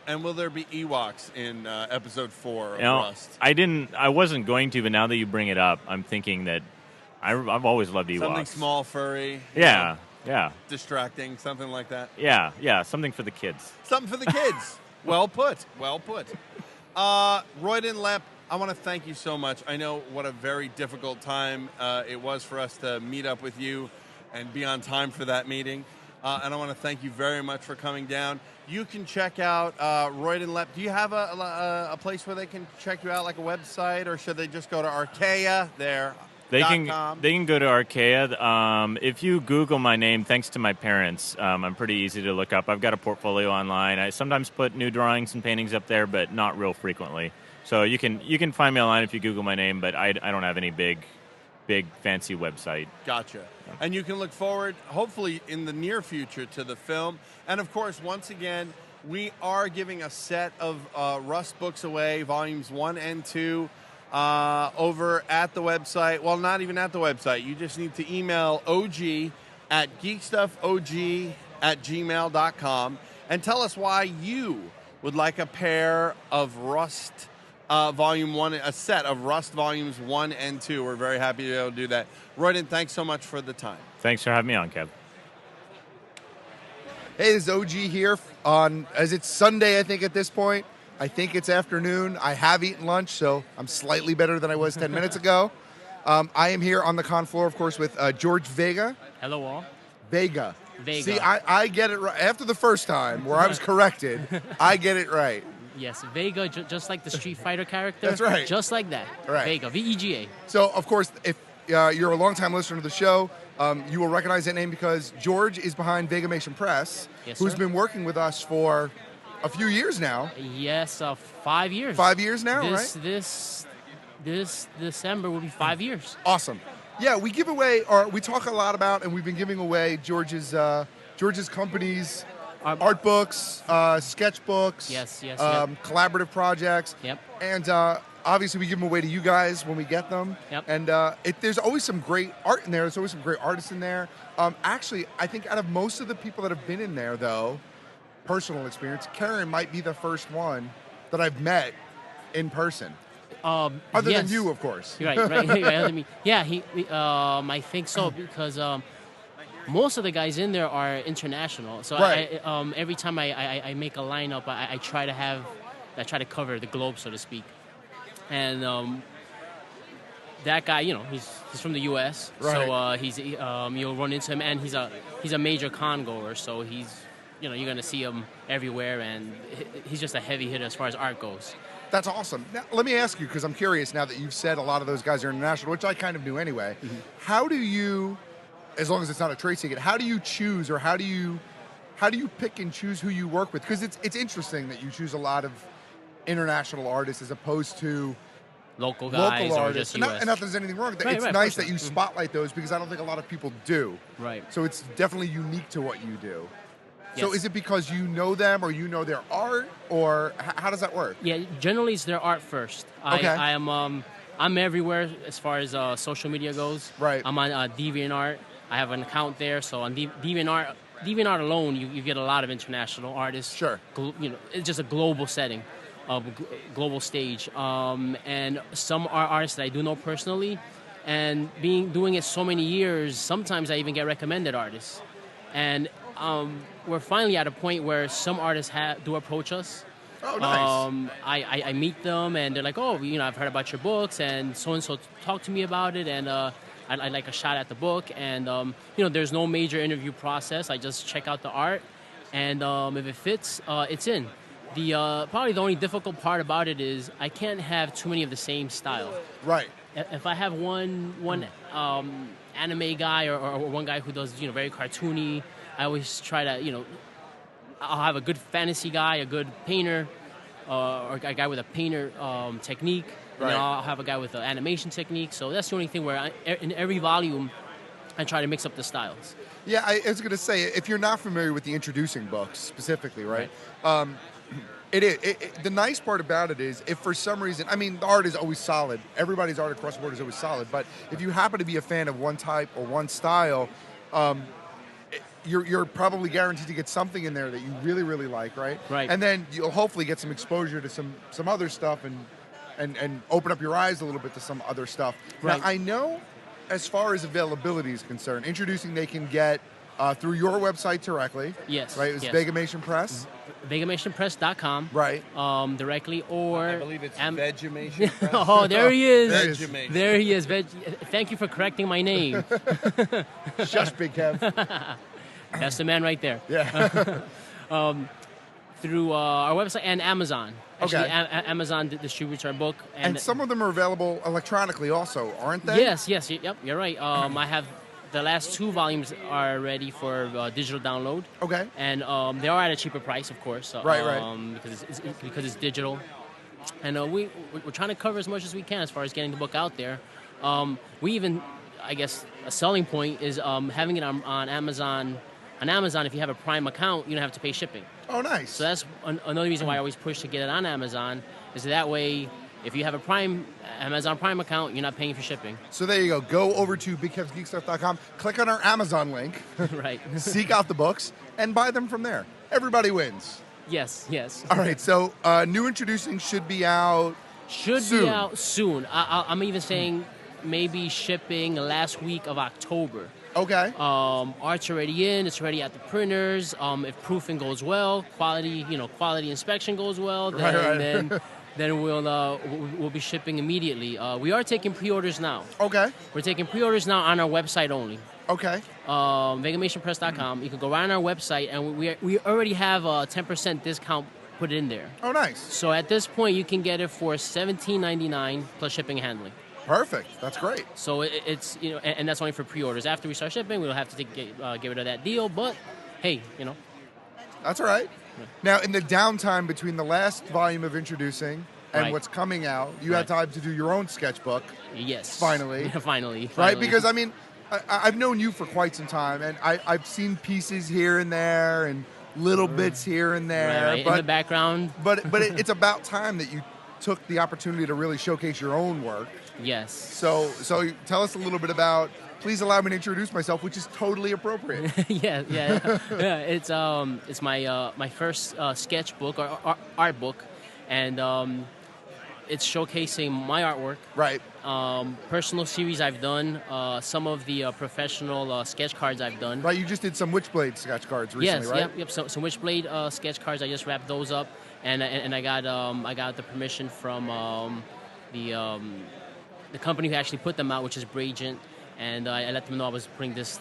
And will there be Ewoks in Episode 4 of Rust? I wasn't going to, but now that you bring it up, I'm thinking that I've always loved Ewoks. Something small, furry. Yeah, yeah. Distracting, something like that. Yeah, something for the kids. Something for the kids. Well put. Royden Lepp, I want to thank you so much. I know what a very difficult time it was for us to meet up with you and be on time for that meeting. And I want to thank you very much for coming down. You can check out Royden Lepp. Do you have a place where they can check you out, like a website, or should they just go to Archaea there? They can go to Archaea. If you Google my name, thanks to my parents, I'm pretty easy to look up. I've got a portfolio online. I sometimes put new drawings and paintings up there, but not real frequently. So you can find me online if you Google my name, but I don't have any big fancy website. Gotcha. And you can look forward, hopefully in the near future, to the film. And of course, once again, we are giving a set of Rust books away, volumes 1 and 2, over at the website. Well, not even at the website. You just need to email OG at geekstuffog@gmail.com and tell us why you would like a pair of Rust Volume 1, a set of Rust Volumes 1 and 2. We're very happy to be able to do that. Royden, thanks so much for the time. Thanks for having me on, Kev. Hey, this is OG here as it's Sunday, I think, at this point. I think it's afternoon. I have eaten lunch, so I'm slightly better than I was 10 minutes ago. I am here on the con floor, of course, with George Vega. Hello, all. Vega. Vega. See, I get it right. After the first time where I was corrected, I get it right. Yes, Vega, just like the Street Fighter character. That's right. Just like that. Right. Vega, VEGA. So, of course, if you're a longtime listener to the show, you will recognize that name because George is behind Vegamation Press, Yes, who's sir. been working with us for a few years now. Yes, 5 years. 5 years now, this, right? This December will be 5 years. Awesome. Yeah, we give away, or we talk a lot about, and we've been giving away George's company's art books, sketchbooks, Yes. collaborative projects. Yep. And obviously, we give them away to you guys when we get them. Yep. And there's always some great art in there. There's always some great artists in there. Actually, I think out of most of the people that have been in there, though, personal experience, Karen might be the first one that I've met in person. Other than yes. you, of course. Right. I mean, yeah, I think so because most of the guys in there are international. So Right. every time I make a lineup, I try to cover the globe, so to speak. And that guy, he's from the U.S. Right. So you'll run into him, and he's a major con goer. So you're gonna see him everywhere, and he's just a heavy hitter as far as art goes. That's awesome. Now, let me ask you, because I'm curious now that you've said a lot of those guys are international, which I kind of knew anyway. Mm-hmm. How do you, as long as it's not a trade secret, how do you choose, or how do you pick and choose who you work with? Because it's interesting that you choose a lot of international artists as opposed to local guys or artists. just And US. not that there's anything wrong with that. Right, It's right, nice for that you sure. spotlight those because I don't think a lot of people do. Right. So it's definitely unique to what you do. So Yes. is it because you know them or you know their art, or how does that work? Yeah, generally it's their art first. Okay. I am I'm everywhere as far as social media goes. Right. I'm on DeviantArt. I have an account there, so on DeviantArt alone, you get a lot of international artists. Sure. It's just a global setting, global stage, and some are artists that I do know personally, and doing it so many years, sometimes I even get recommended artists, and we're finally at a point where some artists do approach us. Oh, nice. I meet them, and they're like, oh, I've heard about your books, and so talk to me about it, and I'd like a shot at the book. And, there's no major interview process. I just check out the art, and if it fits, it's in. Probably the only difficult part about it is I can't have too many of the same style. Right. If I have one anime guy or one guy who does, very cartoony, I always try to, I'll have a good fantasy guy, a good painter, or a guy with a painter technique. And then Right. I'll have a guy with an animation technique. So that's the only thing where in every volume, I try to mix up the styles. Yeah, I was going to say, if you're not familiar with the introducing books specifically, right? The nice part about it is, if for some reason, the art is always solid. Everybody's art across the board is always solid. But if you happen to be a fan of one type or one style, you're probably guaranteed to get something in there that you really, really like, right? Right. And then you'll hopefully get some exposure to some other stuff and open up your eyes a little bit to some other stuff. Right. Now, I know, as far as availability is concerned, introducing they can get through your website directly. Yes. Right? It's yes. Vegamation Press. VegamationPress.com. Right. directly, or I believe it's Vegemation Press. Oh, there he is. Vegemation. There he is. Thank you for correcting my name. Shush, Big Kev. That's the man right there. Yeah. Through our website and Amazon. Actually, Okay. Amazon distributes our book. And some of them are available electronically also, aren't they? Yes, yep, you're right. I have the last 2 volumes are ready for digital download. Okay. And they are at a cheaper price, of course. Right. Because it's digital. And we're trying to cover as much as we can as far as getting the book out there. We even, I guess, a selling point is having it on Amazon. On Amazon, if you have a Prime account, you don't have to pay shipping. Oh, nice. So that's another reason why I always push to get it on Amazon, is that way, if you have a Amazon Prime account, you're not paying for shipping. So there you go. Go over to BigKevsGeekStuff.com, click on our Amazon link, Right. seek out the books, and buy them from there. Everybody wins. Yes. All right, so new introducing should be out Should soon. be out soon. I'm even saying maybe shipping last week of October. Okay. Art's already in. It's already at the printers. If proofing goes well, quality inspection goes well, then Right. then we'll be shipping immediately. We are taking pre-orders now. Okay. We're taking pre-orders now on our website only. Okay. VegamationPress.com. You can go right on our website, and we already have a 10% discount put it in there. Oh, nice. So at this point, you can get it for $17.99 plus shipping and handling. Perfect. That's great. So it's and that's only for pre-orders. After we start shipping, we'll have to get rid of that deal. But hey, That's all right. Yeah. Now, in the downtime between the last volume of introducing and what's coming out, you had time to do your own sketchbook. Yes. Finally. Finally. Right? Because, I mean, I've known you for quite some time, and I've seen pieces here and there and little bits here and there. Right. But, in the background. But it's about time that you took the opportunity to really showcase your own work. Yes. So tell us a little bit about. Please allow me to introduce myself, which is totally appropriate. yeah. It's my first sketchbook or art book, and it's showcasing my artwork. Right. Personal series I've done, some of the professional sketch cards I've done. Right. You just did some Witchblade sketch cards recently, right? Yep. So some Witchblade sketch cards. I just wrapped those up, and I got the permission from the company who actually put them out, which is Bragent. And I let them know I was putting this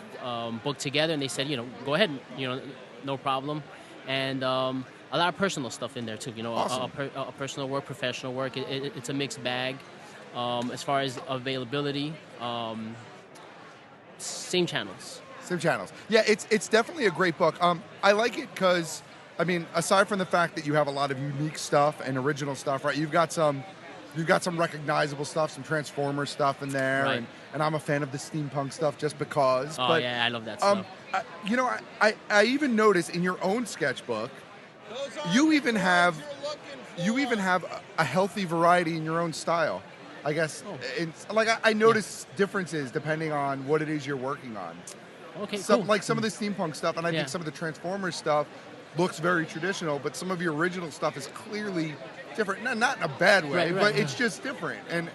book together, and they said, go ahead, no problem. And a lot of personal stuff in there too. Awesome. A personal work, professional work. It's a mixed bag. As far as availability, same channels. Same channels. Yeah, it's definitely a great book. I like it because, I mean, aside from the fact that you have a lot of unique stuff and original stuff, right? You've got some recognizable stuff, some Transformers stuff in there, right. and I'm a fan of the steampunk stuff just because. Oh, but, yeah, I love that stuff. I even noticed in your own sketchbook, you even have a healthy variety in your own style. I guess I notice differences depending on what it is you're working on. Okay, cool. cool. Like some of the steampunk stuff, and I think some of the Transformers stuff looks very traditional, but some of your original stuff is clearly different. Not in a bad way, but it's just different, and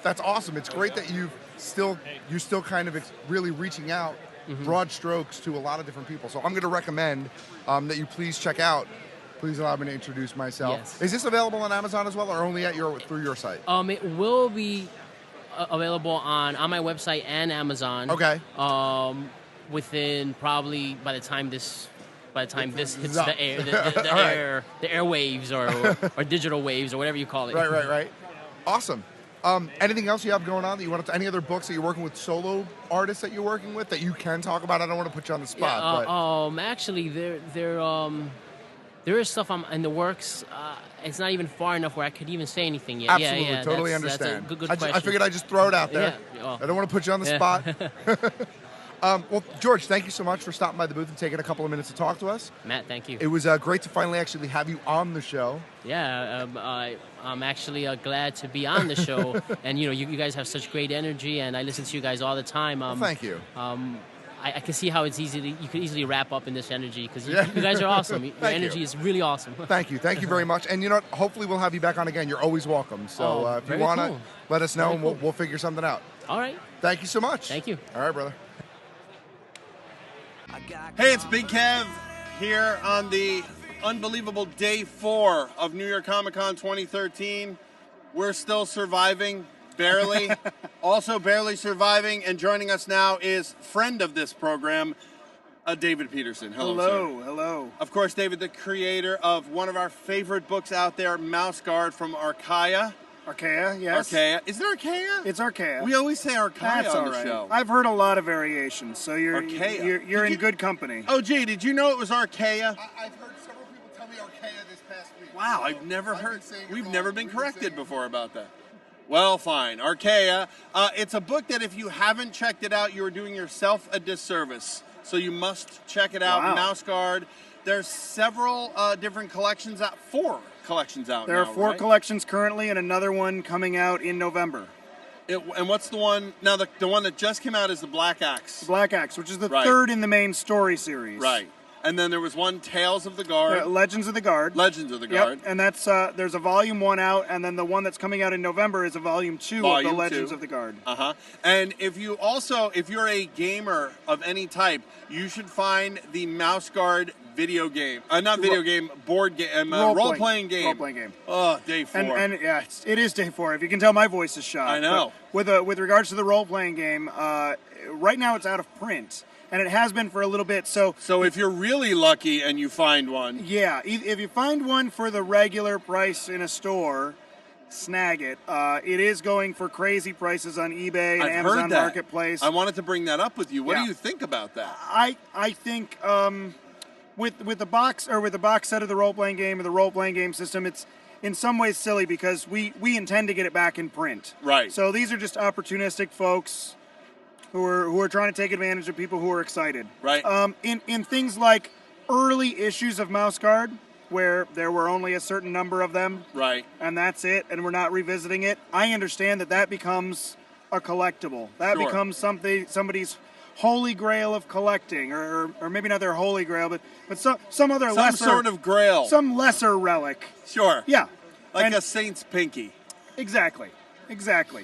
that's awesome. It's great that you're still kind of really reaching out, broad strokes to a lot of different people. So I'm going to recommend that you please check out. Please allow me to introduce myself. Yes. Is this available on Amazon as well, or only through your site? It will be available on my website and Amazon. Okay. Within probably by the time this hits the air, the airwaves or digital waves or whatever you call it. Right. Awesome. Anything else you have going on that you want to? Any other books that you're working with, solo artists that you're working with that you can talk about? I don't want to put you on the spot. But actually, there is stuff in the works. It's not even far enough where I could even say anything yet. Absolutely, totally understand. That's a good question. I figured I'd just throw it out there. Yeah. I don't want to put you on the spot. Well, George, thank you so much for stopping by the booth and taking a couple of minutes to talk to us. Matt, thank you. It was great to finally actually have you on the show. Yeah, I'm actually glad to be on the show. And, you guys have such great energy, and I listen to you guys all the time. Well, thank you. I can see how you could easily wrap up in this energy because you guys are awesome. Your energy is really awesome. Thank you very much. And hopefully we'll have you back on again. You're always welcome. So if you want to, let us know, and we'll figure something out. All right. Thank you so much. Thank you. All right, brother. Hey, it's Big Kev here on the unbelievable day 4 of New York Comic Con 2013. We're still surviving. Barely. Also barely surviving, and joining us now is friend of this program, David Peterson. Hello, sir. Hello. Of course, David, the creator of one of our favorite books out there, Mouse Guard from Archaea. Archaea, yes. Archaea. Is there Archaea? It's Archaea. We always say Archaea That's on all the right. show. I've heard a lot of variations, so you're in good company. Oh, gee, did you know it was Archaea? I've heard several people tell me Archaea this past week. Wow, I've never heard. We've never been corrected before about that. Well, fine. Archaea. It's a book that if you haven't checked it out, you're doing yourself a disservice. So you must check it out. Wow. Mouse Guard. There's several different collections out. 4 collections out There now, are 4 right? collections currently and another one coming out in November. And what's the one? Now, the one that just came out is the Black Axe. The Black Axe, which is the 3rd in the main story series. Right. And then there was one, Tales of the Guard. Legends of the Guard. Legends of the Guard. Yep. And that's there's a volume 1 out, and then the one that's coming out in November is a volume 2 of the Legends of the Guard. And if you're a gamer of any type, you should find the Mouse Guard video game, not video game, board game, role-playing game. Role-playing game. Oh, day 4. And yeah, it is day 4. If you can tell, my voice is shot. I know. But with regards to the role-playing game, right now it's out of print, and it has been for a little bit. So if you're really lucky and you find one, yeah, if you find one for the regular price in a store, snag it. It is going for crazy prices on eBay and I've Amazon heard that. Marketplace. I wanted to bring that up with you. What Yeah. do you think about that? I think with the box set of the role playing game or the role playing game system, it's in some ways silly because we intend to get it back in print. Right. So these are just opportunistic folks who are trying to take advantage of people who are excited. Right. In things like early issues of Mouse Guard, where there were only a certain number of them, right, and that's it, and we're not revisiting it. I understand that becomes a collectible. That Sure. becomes somebody's holy grail of collecting, or maybe not their holy grail, but some other Some lesser sort of grail. some lesser relic. Sure. Yeah, Like a saint's pinky. Exactly.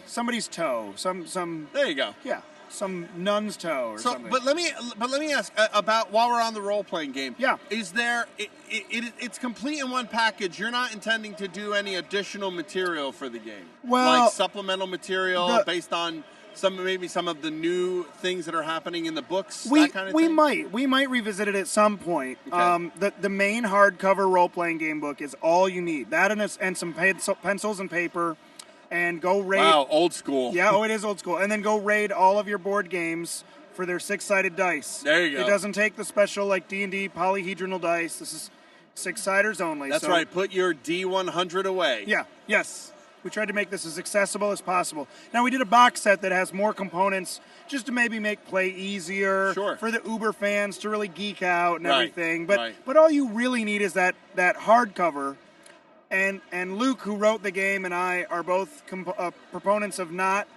Somebody's toe. Some. There you go. Yeah. Some nun's toe or something. But let me ask about while we're on the role playing game. Yeah. Is there? It's complete in one package. You're not intending to do any additional material for the game. Well, like supplemental material based on maybe some of the new things that are happening in the books. That kind of thing? We might revisit it at some point. Okay. The main hardcover role playing game book is all you need. That and some pencils and paper. And go raid. Wow, old school. Yeah, it is old school. And then go raid all of your board games for their 6-sided dice. There you go. It doesn't take the special like D&D polyhedral dice. This is 6-siders only. That's right. Put your D100 away. Yeah. Yes. We tried to make this as accessible as possible. Now we did a box set that has more components, just to maybe make play easier for the Uber fans to really geek out and everything. But all you really need is that hardcover. And Luke, who wrote the game, and I are both proponents of not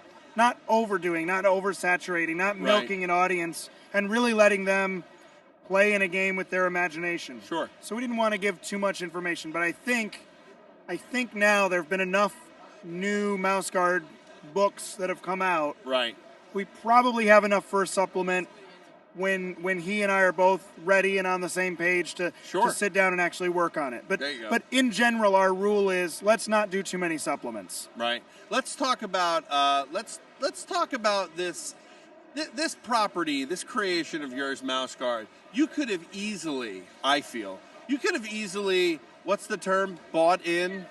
overdoing, not oversaturating, not milking an audience, and really letting them play in a game with their imagination. Sure. So we didn't want to give too much information, but I think now there have been enough new Mouse Guard books that have come out. Right. We probably have enough for a supplement when he and I are both ready and on the same page to sit down and actually work on it. But there you go. But in general, our rule is let's not do too many supplements. Right. Let's talk about let's talk about this property, this creation of yours, Mouse Guard. You could have easily, I feel, what's the term? Bought in,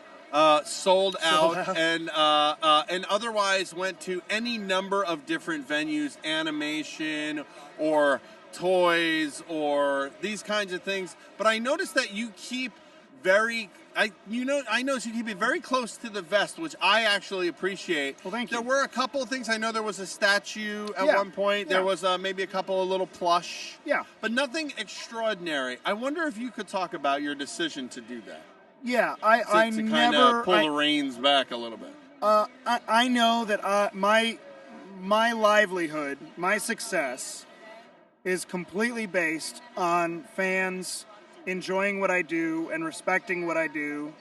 sold out, and otherwise went to any number of different venues, animation or toys or these kinds of things. But I noticed that you keep I noticed you keep it very close to the vest, which I actually appreciate. Well, thank you. There were a couple of things. I know there was a statue at one point. There was maybe a couple of little plush. Yeah. But nothing extraordinary. I wonder if you could talk about your decision to do that. Yeah, to kind of pull the reins back a little bit. I know that my livelihood, my success, is completely based on fans enjoying what I do and respecting what I do.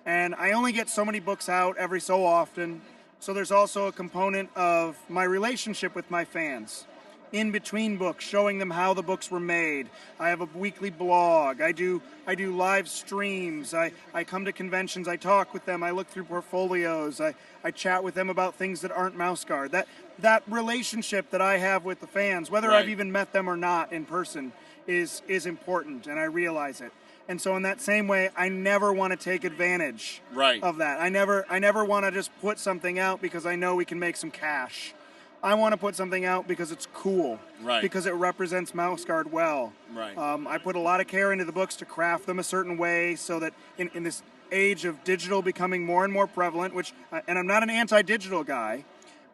And I only get so many books out every so often. So there's also a component of my relationship with my fans. In between books, showing them how the books were made. I have a weekly blog. I do live streams. I come to conventions. I talk with them. I look through portfolios. I chat with them about things that aren't Mouse Guard. That relationship that I have with the fans, whether I've even met them or not in person, is important, and I realize it. And so in that same way, I never want to take advantage of that. I never want to just put something out because I know we can make some cash. I want to put something out because it's cool, because it represents Mouse Guard well. I put a lot of care into the books to craft them a certain way so that in this age of digital becoming more and more prevalent, and I'm not an anti-digital guy,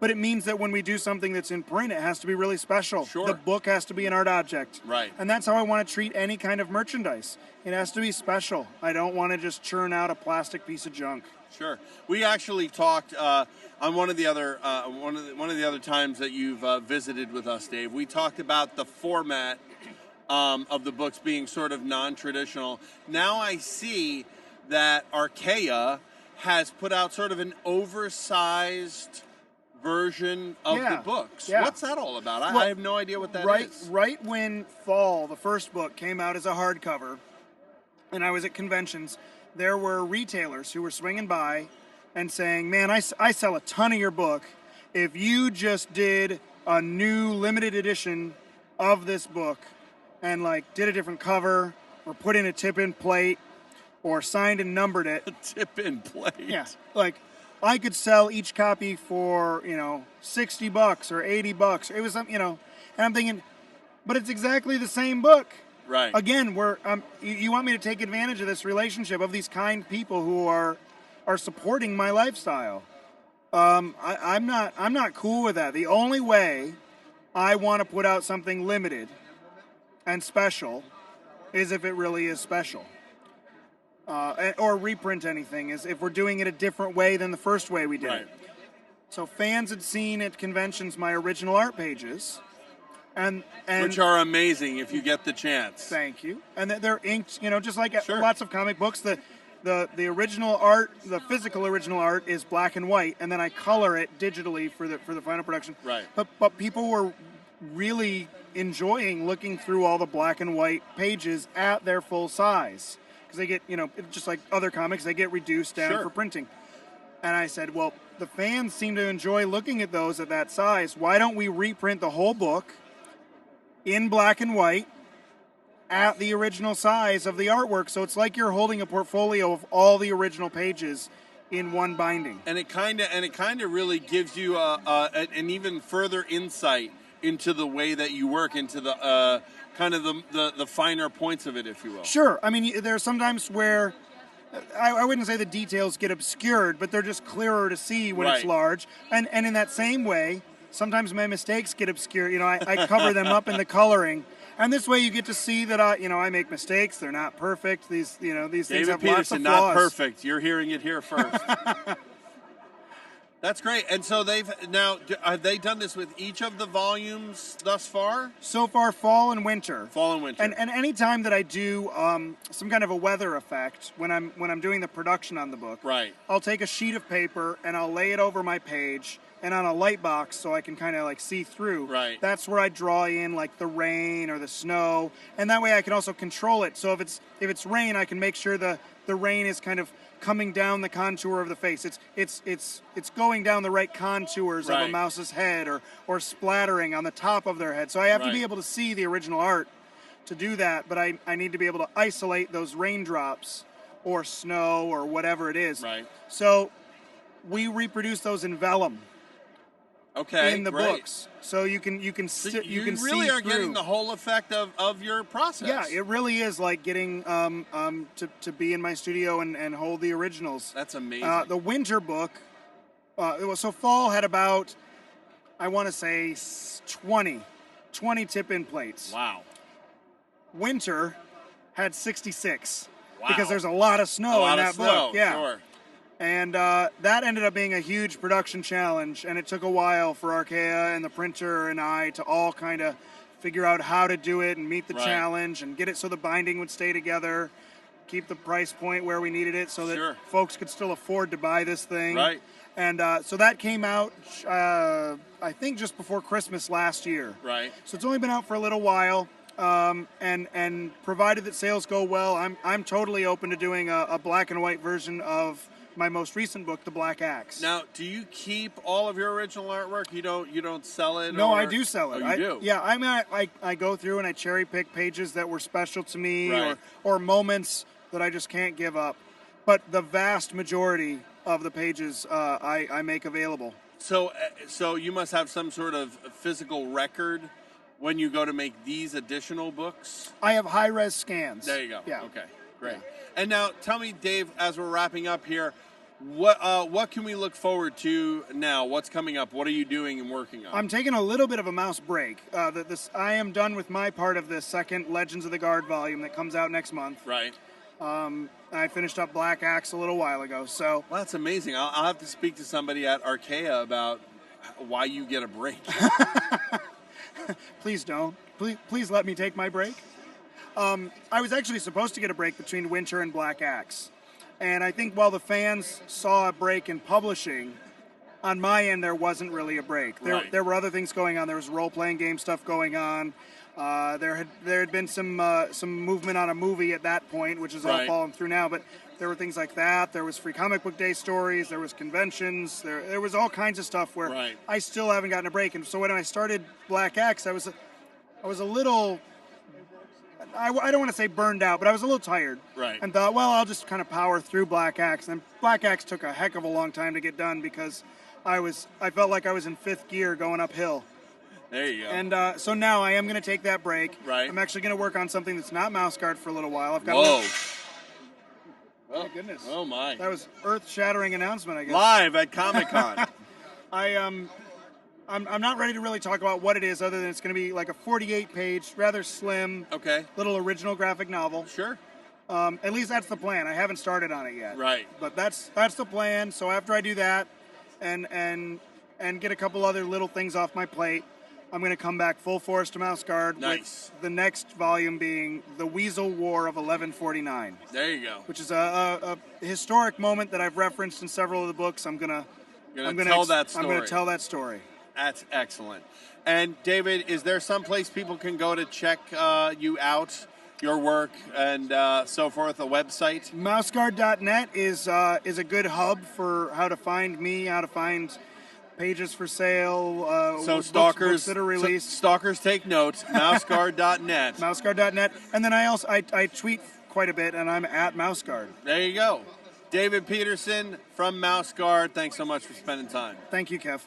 but it means that when we do something that's in print, it has to be really special. Sure. The book has to be an art object. Right. And that's how I want to treat any kind of merchandise. It has to be special. I don't want to just churn out a plastic piece of junk. Sure. We actually talked on one of the other times that you've visited with us, Dave. We talked about the format of the books being sort of non-traditional. Now I see that Archaea has put out sort of an oversized version of Yeah. the books. Yeah. What's that all about? Well, I have no idea what that is. Right when Fall, the first book, came out as a hardcover, and I was at conventions, there were retailers who were swinging by and saying, man, I sell a ton of your book. If you just did a new limited edition of this book and like did a different cover or put in a tip-in plate or signed and numbered it. A tip-in plate? Yeah. Like, I could sell each copy for, $60 or $80. It was, and I'm thinking, but it's exactly the same book. Right. Again, you want me to take advantage of this relationship of these kind people who are supporting my lifestyle. I'm not cool with that. The only way I want to put out something limited and special is if it really is special. Or reprint anything is if we're doing it a different way than the first way we did it. So fans had seen at conventions my original art pages, and which are amazing if you get the chance. Thank you. And they're inked, just like lots of comic books. The original art, the physical original art, is black and white, and then I color it digitally for the final production. Right. But people were really enjoying looking through all the black and white pages at their full size. Because they get, just like other comics, they get reduced down for printing. And I said, well, the fans seem to enjoy looking at those at that size. Why don't we reprint the whole book in black and white at the original size of the artwork? So it's like you're holding a portfolio of all the original pages in one binding. And it kind of really gives you an even further insight into the way that you work, into the kind of the finer points of it, if you will. Sure. I mean, there are sometimes where I wouldn't say the details get obscured, but they're just clearer to see when it's large. And in that same way, sometimes my mistakes get obscured. I cover them up in the coloring. And this way you get to see that I make mistakes. They're not perfect. These things have lots of flaws. Not perfect. You're hearing it here first. That's great. And so have they done this with each of the volumes thus far? So far, fall and winter. Fall and winter. And any time that I do some kind of a weather effect when I'm doing the production on the book, right? I'll take a sheet of paper and I'll lay it over my page and on a light box so I can kind of like see through. Right. That's where I draw in like the rain or the snow, and that way I can also control it. So if it's rain, I can make sure the rain is kind of coming down the contour of the face. It's going down the right contours of a mouse's head or splattering on the top of their head. So I have to be able to see the original art to do that, but I need to be able to isolate those raindrops or snow or whatever it is. Right. So we reproduce those in vellum. Okay, in the great. books, so you can you see really are through. getting the whole effect of your process. Yeah, it really is like getting to be in my studio and hold the originals. That's amazing. The winter book, so fall had about, I want to say 20 tip-in plates. Wow. Winter had 66 Wow. because there's a lot of snow in that book. Yeah. Sure. And that ended up being a huge production challenge, and it took a while for Archaea and the printer and I to all kind of figure out how to do it and meet the challenge and get it so the binding would stay together, keep the price point where we needed it so that folks could still afford to buy this thing. Right. And so that came out, I think, just before Christmas last year. Right. So it's only been out for a little while. And provided that sales go well, I'm totally open to doing a black and white version of my most recent book, The Black Axe. Now, do you keep all of your original artwork? You don't sell it? No, or? I do sell it. Oh, you do? Yeah, I mean, I go through and I cherry pick pages that were special to me Right. or moments that I just can't give up. But the vast majority of the pages I make available. So you must have some sort of physical record when you go to make these additional books? I have high-res scans. There you go. Yeah. Okay, great. And now tell me, Dave, as we're wrapping up here, what can we look forward to now? What's coming up? What are you doing and working on? I'm taking a little bit of a mouse break. I am done with my part of the second Legends of the Guard volume that comes out next month. Right. I finished up Black Axe a little while ago. So well, that's amazing. I'll have to speak to somebody at Archaea about why you get a break. Please don't. Please let me take my break. I was actually supposed to get a break between Winter and Black Axe. And I think while the fans saw a break in publishing, on my end, there wasn't really a break. There were other things going on. There was role-playing game stuff going on. There had been some movement on a movie at that point, which is all fallen through now. But there were things like that. There was Free Comic Book Day stories. There was conventions. There was all kinds of stuff where I still haven't gotten a break. And so when I started Black X, I was a little. I don't want to say burned out, but I was a little tired. And thought, well, I'll just kind of power through Black Axe. And Black Axe took a heck of a long time to get done because I felt like I was in fifth gear going uphill. There you go. And so now I am going to take that break. I'm actually going to work on something that's not Mouse Guard for a little while. I've got. Whoa. Oh, my goodness. Oh, my. That was earth-shattering announcement, I guess. Live at Comic-Con. I'm not ready to really talk about what it is, other than it's going to be like a 48-page, rather slim, little original graphic novel. Sure. At least that's the plan. I haven't started on it yet. Right. But that's the plan. So after I do that, and get a couple other little things off my plate, I'm going to come back full force to Mouse Guard. Nice. With the next volume being The Weasel War of 1149. There you go. Which is a historic moment that I've referenced in several of the books. I'm going to tell that story. I'm going to tell that story. That's excellent. And David, is there some place people can go to check you out, your work, and so forth? A website? Mouseguard.net is a good hub for how to find me, how to find pages for sale. So books that are released. Stalkers take notes. Mouseguard.net. Mouseguard.net, and then I tweet quite a bit, and I'm at Mouseguard. There you go. David Peterson from Mouse Guard. Thanks so much for spending time. Thank you, Kev.